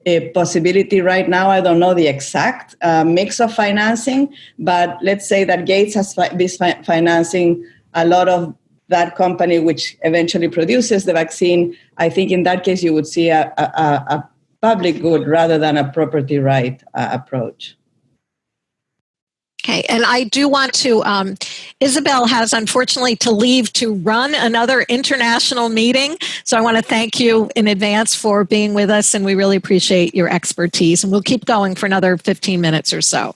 a possibility right now. I don't know the exact mix of financing, but let's say that Gates has this financing a lot of that company, which eventually produces the vaccine. I think in that case, you would see a public good rather than a property right approach. Okay, and I do want to, Isabel has unfortunately to leave to run another international meeting. So I want to thank you in advance for being with us, and we really appreciate your expertise. And we'll keep going for another 15 minutes or so.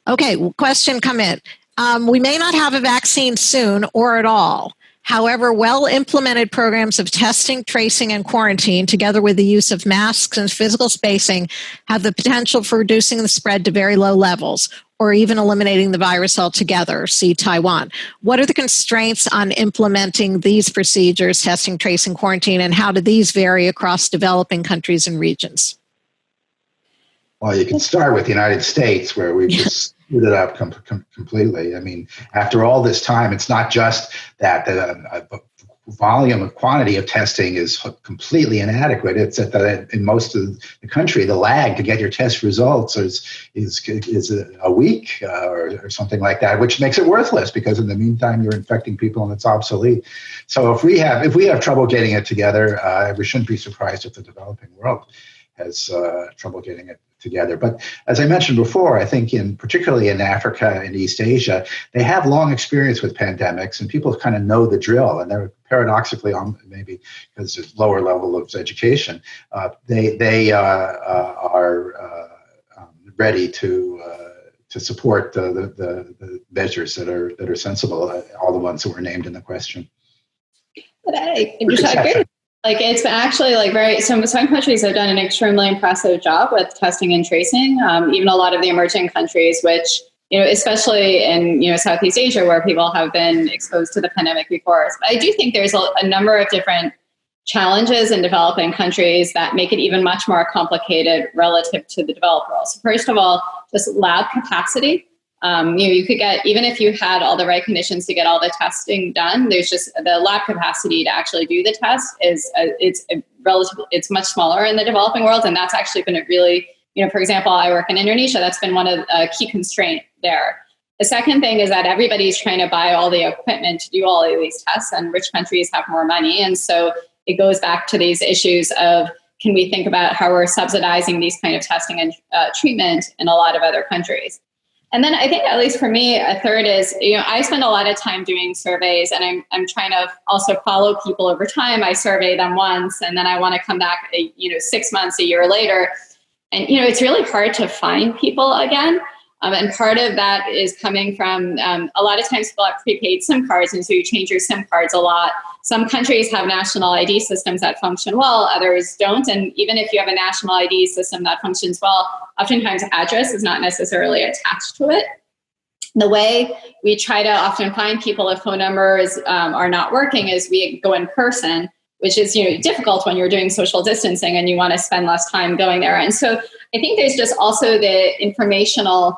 Okay, question come in. We may not have a vaccine soon or at all. However, well-implemented programs of testing, tracing, and quarantine, together with the use of masks and physical spacing, have the potential for reducing the spread to very low levels, or even eliminating the virus altogether. See Taiwan. What are the constraints on implementing these procedures, testing, tracing, quarantine, and how do these vary across developing countries and regions? Well, you can start with the United States, where we've just screwed it up completely. I mean, after all this time, it's not just that the volume of quantity of testing is completely inadequate. It's that in most of the country, the lag to get your test results is a week or something like that, which makes it worthless because in the meantime, you're infecting people and it's obsolete. So if we have trouble getting it together, we shouldn't be surprised if the developing world has trouble getting it together. But as I mentioned before, I think particularly in Africa and East Asia, they have long experience with pandemics and people kind of know the drill, and they're paradoxically, maybe because there's lower level of education, they are ready to support the measures that are sensible, all the ones that were named in the question. But I agree. Like it's actually some countries have done an extremely impressive job with testing and tracing. Even a lot of the emerging countries, which, especially in, Southeast Asia, where people have been exposed to the pandemic before. But I do think there's a number of different challenges in developing countries that make it even much more complicated relative to the developed world. So first of all, just lab capacity. You could get, even if you had all the right conditions to get all the testing done, there's just the lab capacity to actually do the test it's much smaller in the developing world. And that's actually been a really, for example, I work in Indonesia. That's been one of the key constraints there. The second thing is that everybody's trying to buy all the equipment to do all of these tests, and rich countries have more money. And so it goes back to these issues of, can we think about how we're subsidizing these kind of testing and treatment in a lot of other countries? And then I think, at least for me, a third is, I spend a lot of time doing surveys, and I'm trying to also follow people over time. I survey them once, and then I want to come back, 6 months, a year later. And, it's really hard to find people again. And part of that is coming from a lot of times people have prepaid SIM cards, and so you change your SIM cards a lot. Some countries have national ID systems that function well, others don't. And even if you have a national ID system that functions well, oftentimes address is not necessarily attached to it. The way we try to often find people if phone numbers are not working is we go in person, which is difficult when you're doing social distancing and you want to spend less time going there. And so I think there's just also the informational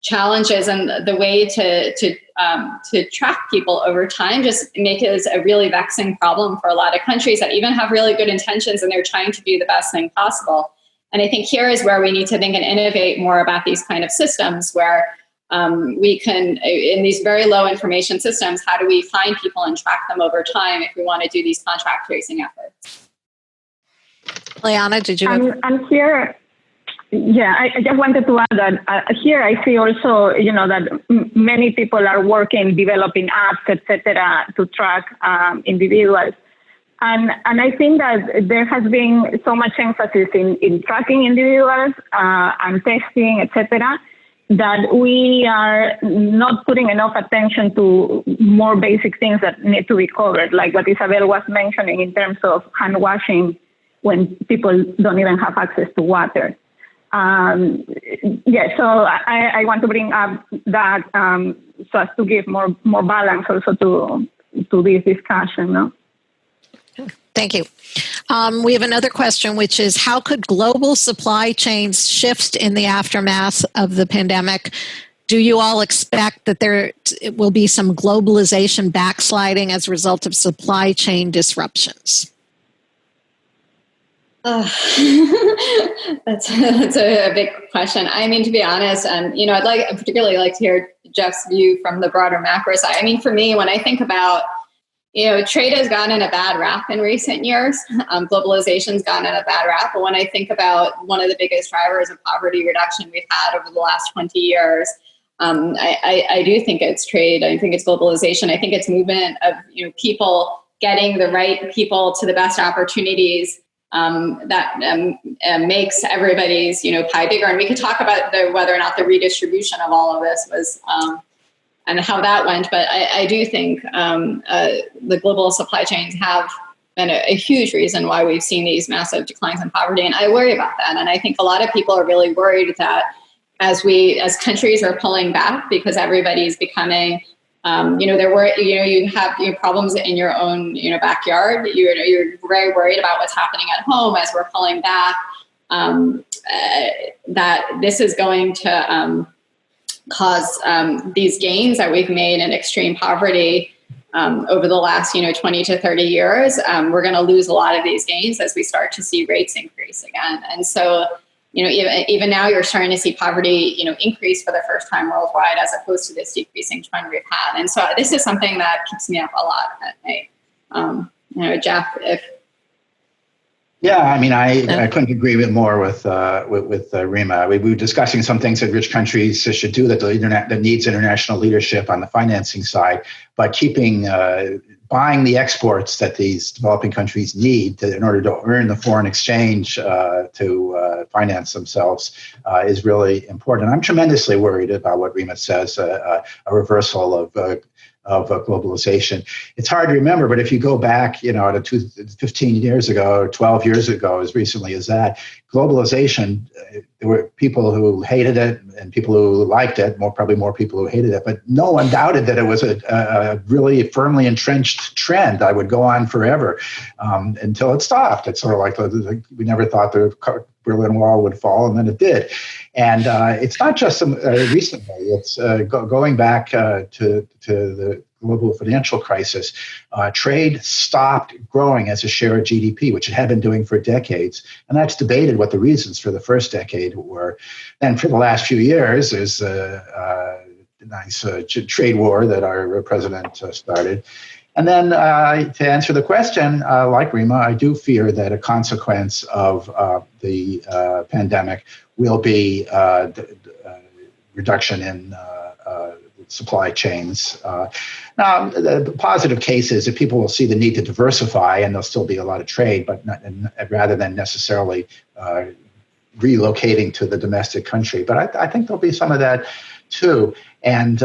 challenges and the way to track people over time just make it a really vexing problem for a lot of countries that even have really good intentions and they're trying to do the best thing possible. And I think here is where we need to think and innovate more about these kind of systems where we can, in these very low information systems, how do we find people and track them over time if we want to do these contract tracing efforts? Eliana, did you? I'm here. Yeah, I just wanted to add that here I see also, that many people are working, developing apps, etc., to track individuals. And I think that there has been so much emphasis in tracking individuals and testing, etc., that we are not putting enough attention to more basic things that need to be covered, like what Isabel was mentioning in terms of hand washing when people don't even have access to water. So I want to bring up that so as to give more balance also to this discussion. No? Thank you. We have another question, which is, how could global supply chains shift in the aftermath of the pandemic? Do you all expect that there will be some globalization backsliding as a result of supply chain disruptions? That's a big question. I mean, to be honest, I'd particularly like to hear Jeff's view from the broader macro side. I mean, for me, when I think about, trade has gotten a bad rap in recent years. Globalization's gotten a bad rap. But when I think about one of the biggest drivers of poverty reduction we've had over the last 20 years, I do think it's trade. I think it's globalization. I think it's movement of people getting the right people to the best opportunities. That makes everybody's pie bigger, and we could talk about whether or not the redistribution of all of this was and how that went. But I do think the global supply chains have been a huge reason why we've seen these massive declines in poverty, and I worry about that. And I think a lot of people are really worried that as countries are pulling back because everybody's becoming you have problems in your own backyard. You're very worried about what's happening at home as we're pulling back. That this is going to cause these gains that we've made in extreme poverty over the last 20 to 30 years. We're going to lose a lot of these gains as we start to see rates increase again. And so even now you're starting to see poverty, increase for the first time worldwide, as opposed to this decreasing trend we've had. And so this is something that keeps me up a lot at night. Jeff, if. Yeah, I mean, I couldn't agree with more with Rema. We were discussing some things that rich countries should do that needs international leadership on the financing side, but keeping buying the exports that these developing countries need in order to earn the foreign exchange to finance themselves is really important. I'm tremendously worried about what Rema says, a reversal of globalization. It's hard to remember, but if you go back, to 15 years ago, 12 years ago, as recently as that, globalization, there were people who hated it and people who liked it, probably more people who hated it, but no one doubted that it was a really firmly entrenched trend that would go on forever until it stopped. It's sort of like we never thought the Berlin Wall would fall, and then it did. And it's not just recently. It's going back to the global financial crisis. Trade stopped growing as a share of GDP, which it had been doing for decades. And that's debated what the reasons for the first decade were. Then for the last few years, there's a nice trade war that our president started. And then to answer the question, like Rema, I do fear that a consequence of the pandemic will be reduction in supply chains. Now, the positive case is that people will see the need to diversify, and there'll still be a lot of trade, but rather than necessarily relocating to the domestic country. But I think there'll be some of that too. And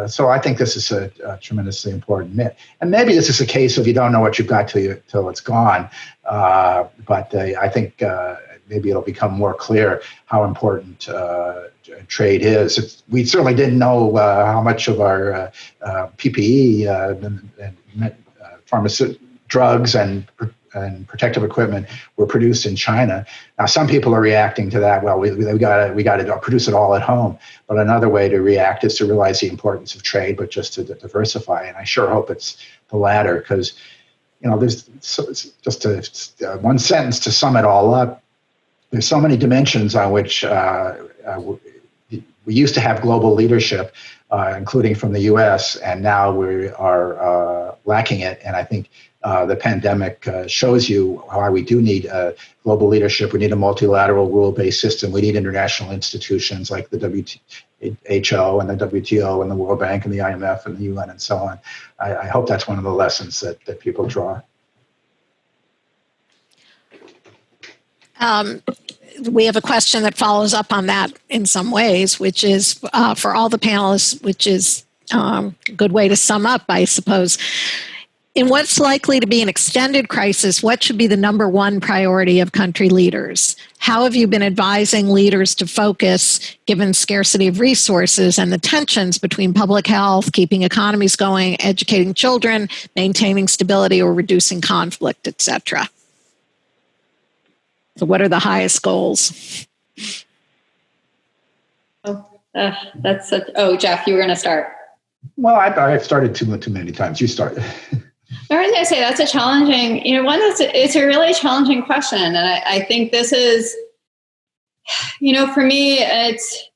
so I think this is a tremendously important myth. And maybe this is a case of you don't know what you've got till it's gone. But I think maybe it'll become more clear how important trade is. We certainly didn't know how much of our PPE, pharmaceutical drugs and protective equipment were produced in China. Now, some people are reacting to that. Well, we got to produce it all at home. But another way to react is to realize the importance of trade, but just to diversify. And I sure hope it's the latter, because there's just one sentence to sum it all up. There's so many dimensions on which we used to have global leadership, including from the U.S., and now we are lacking it. And I think the pandemic shows you why we do need global leadership. We need a multilateral rule-based system. We need international institutions like the WHO and the WTO and the World Bank and the IMF and the UN and so on. I hope that's one of the lessons that people draw. we have a question that follows up on that in some ways, which is for all the panelists, which is a good way to sum up, I suppose. In what's likely to be an extended crisis, what should be the number one priority of country leaders? How have you been advising leaders to focus, given scarcity of resources and the tensions between public health, keeping economies going, educating children, maintaining stability or reducing conflict, etc.? So what are the highest goals? Jeff, you were going to start. Well, I've started too many times. You start. I was going to say that's a challenging, it's a really challenging question. And I think this is, for me, it's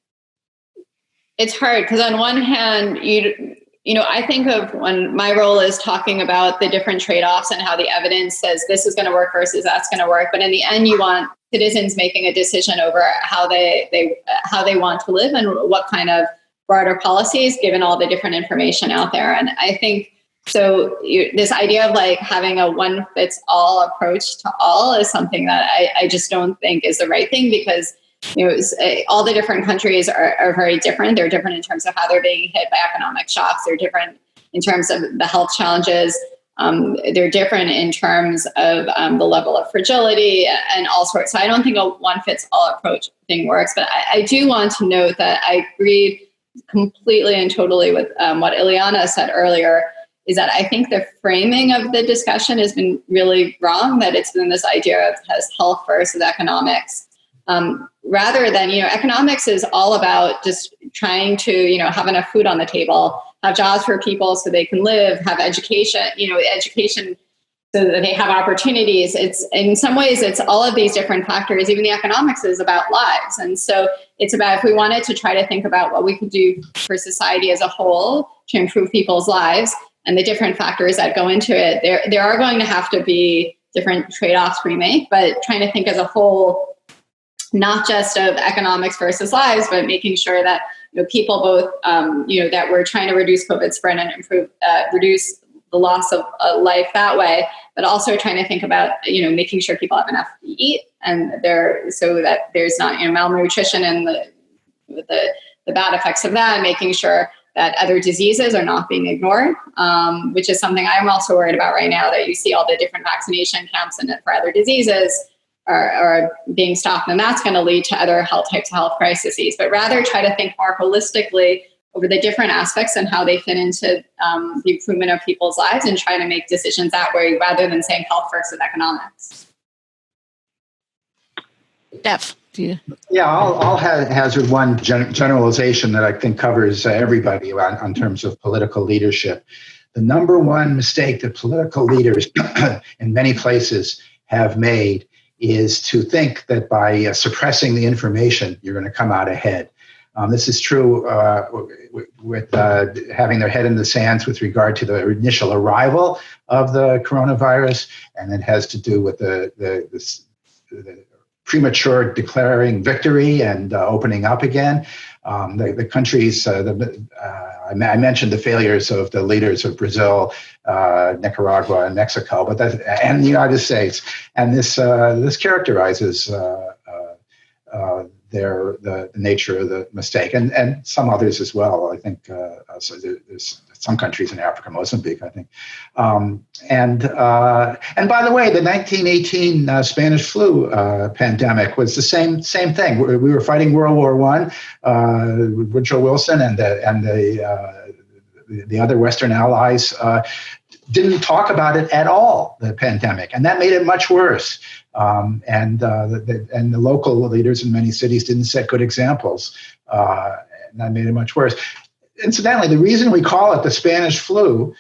hard because on one hand, I think of when my role is talking about the different trade-offs and how the evidence says this is going to work versus that's going to work. But in the end, you want citizens making a decision over how they want to live and what kind of broader policies, given all the different information out there. And I think so this idea of like having a one-fits-all approach to all is something that I just don't think is the right thing because all the different countries are very different. They're different in terms of how they're being hit by economic shocks. They're different in terms of the health challenges. They're different in terms of the level of fragility and all sorts. So I don't think a one-fits-all approach thing works. But I do want to note that I agree completely and totally with what Eliana said earlier, is that I think the framing of the discussion has been really wrong, that it's been this idea of health versus economics. Rather than, economics is all about just trying to, have enough food on the table, have jobs for people so they can live, have education, education so that they have opportunities. It's in some ways, it's all of these different factors. Even the economics is about lives. And so it's about if we wanted to try to think about what we could do for society as a whole to improve people's lives and the different factors that go into it, there are going to have to be different trade-offs we make, but trying to think as a whole, not just of economics versus lives, but making sure that people both, that we're trying to reduce COVID spread and improve, reduce the loss of life that way, but also trying to think about, making sure people have enough to eat and so that there's not malnutrition and the bad effects of that, making sure that other diseases are not being ignored, which is something I'm also worried about right now, that you see all the different vaccination camps and for other diseases are being stopped, and that's going to lead to other types of health crises. But rather try to think more holistically over the different aspects and how they fit into the improvement of people's lives and try to make decisions that way rather than saying health versus economics. Jeff, do you? Yeah, I'll hazard one generalization that I think covers everybody on terms of political leadership. The number one mistake that political leaders in many places have made is to think that by suppressing the information, you're going to come out ahead. This is true with having their head in the sands with regard to the initial arrival of the coronavirus, and it has to do with the premature declaring victory and opening up again. The countries, I mentioned the failures of the leaders of Brazil, Nicaragua, and Mexico, and the United States, and this characterizes the nature of the mistake, and some others as well. I think so there's some countries in Africa, Mozambique, I think. And by the way, the 1918 Spanish flu pandemic was the same thing. We were fighting World War I. Woodrow Wilson and the other Western allies didn't talk about it at all, the pandemic, and that made it much worse. And the local leaders in many cities didn't set good examples, and that made it much worse. Incidentally, the reason we call it the Spanish flu,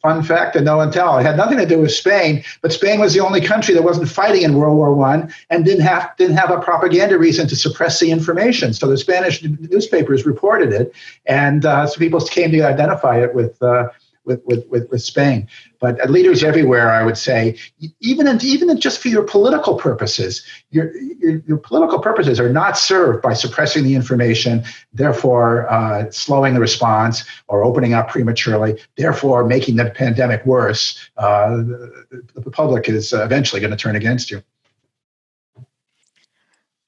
fun fact that no one tells, it had nothing to do with Spain, but Spain was the only country that wasn't fighting in World War I and didn't have a propaganda reason to suppress the information. So the Spanish newspapers reported it, and so people came to identify it with Spain. But leaders everywhere, I would say, even just for your political purposes, your political purposes are not served by suppressing the information, therefore slowing the response or opening up prematurely, therefore making the pandemic worse. The public is eventually going to turn against you.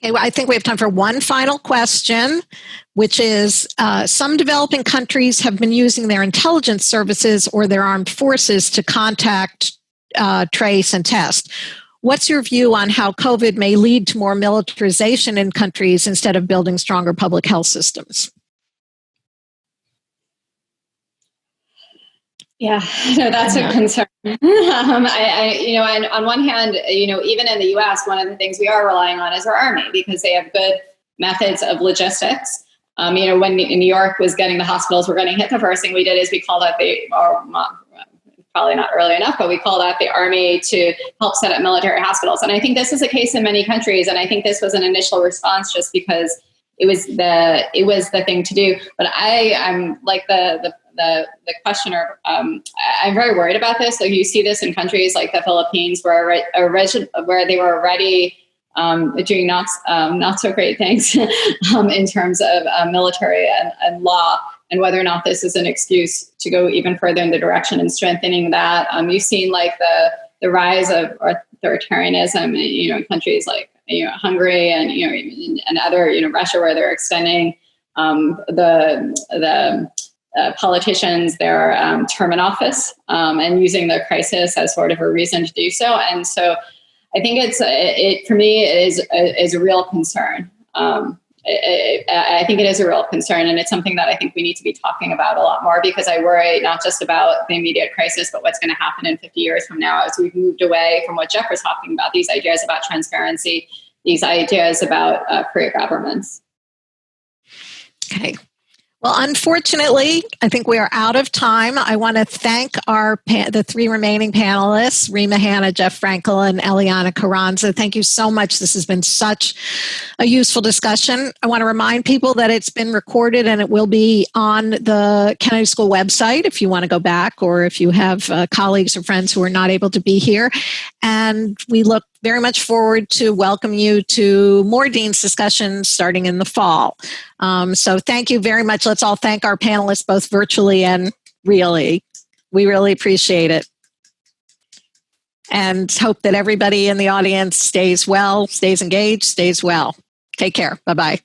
Okay, well, I think we have time for one final question, which is some developing countries have been using their intelligence services or their armed forces to contact, trace, and test. What's your view on how COVID may lead to more militarization in countries instead of building stronger public health systems? Yeah, no, that's a concern. On one hand, even in the U.S., one of the things we are relying on is our Army because they have good methods of logistics. When New York was getting the hospitals were getting hit, the first thing we did is we called out probably not early enough, but we called out the Army to help set up military hospitals. And I think this is the case in many countries. And I think this was an initial response just because it was the thing to do. But I'm like the questioner. I'm very worried about this. So you see this in countries like the Philippines, where they were already doing not so great things in terms of military and law, and whether or not this is an excuse to go even further in the direction and strengthening that. You've seen like the rise of authoritarianism, in countries like Hungary and other Russia, where they're extending the politicians their term in office and using the crisis as sort of a reason to do so. And so I think for me it is a real concern. I think it is a real concern, and it's something that I think we need to be talking about a lot more, because I worry not just about the immediate crisis, but what's going to happen in 50 years from now as we've moved away from what Jeff was talking about, these ideas about transparency, these ideas about career governments. Okay. Well, unfortunately, I think we are out of time. I want to thank the three remaining panelists, Rema Hanna, Jeff Frankel, and Eliana Carranza. Thank you so much. This has been such a useful discussion. I want to remind people that it's been recorded and it will be on the Kennedy School website if you want to go back, or if you have colleagues or friends who are not able to be here. And we look very much forward to welcome you to more Dean's discussions starting in the fall. So thank you very much. Let's all thank our panelists, both virtually and really. We really appreciate it. And hope that everybody in the audience stays well, stays engaged, stays well. Take care. Bye-bye.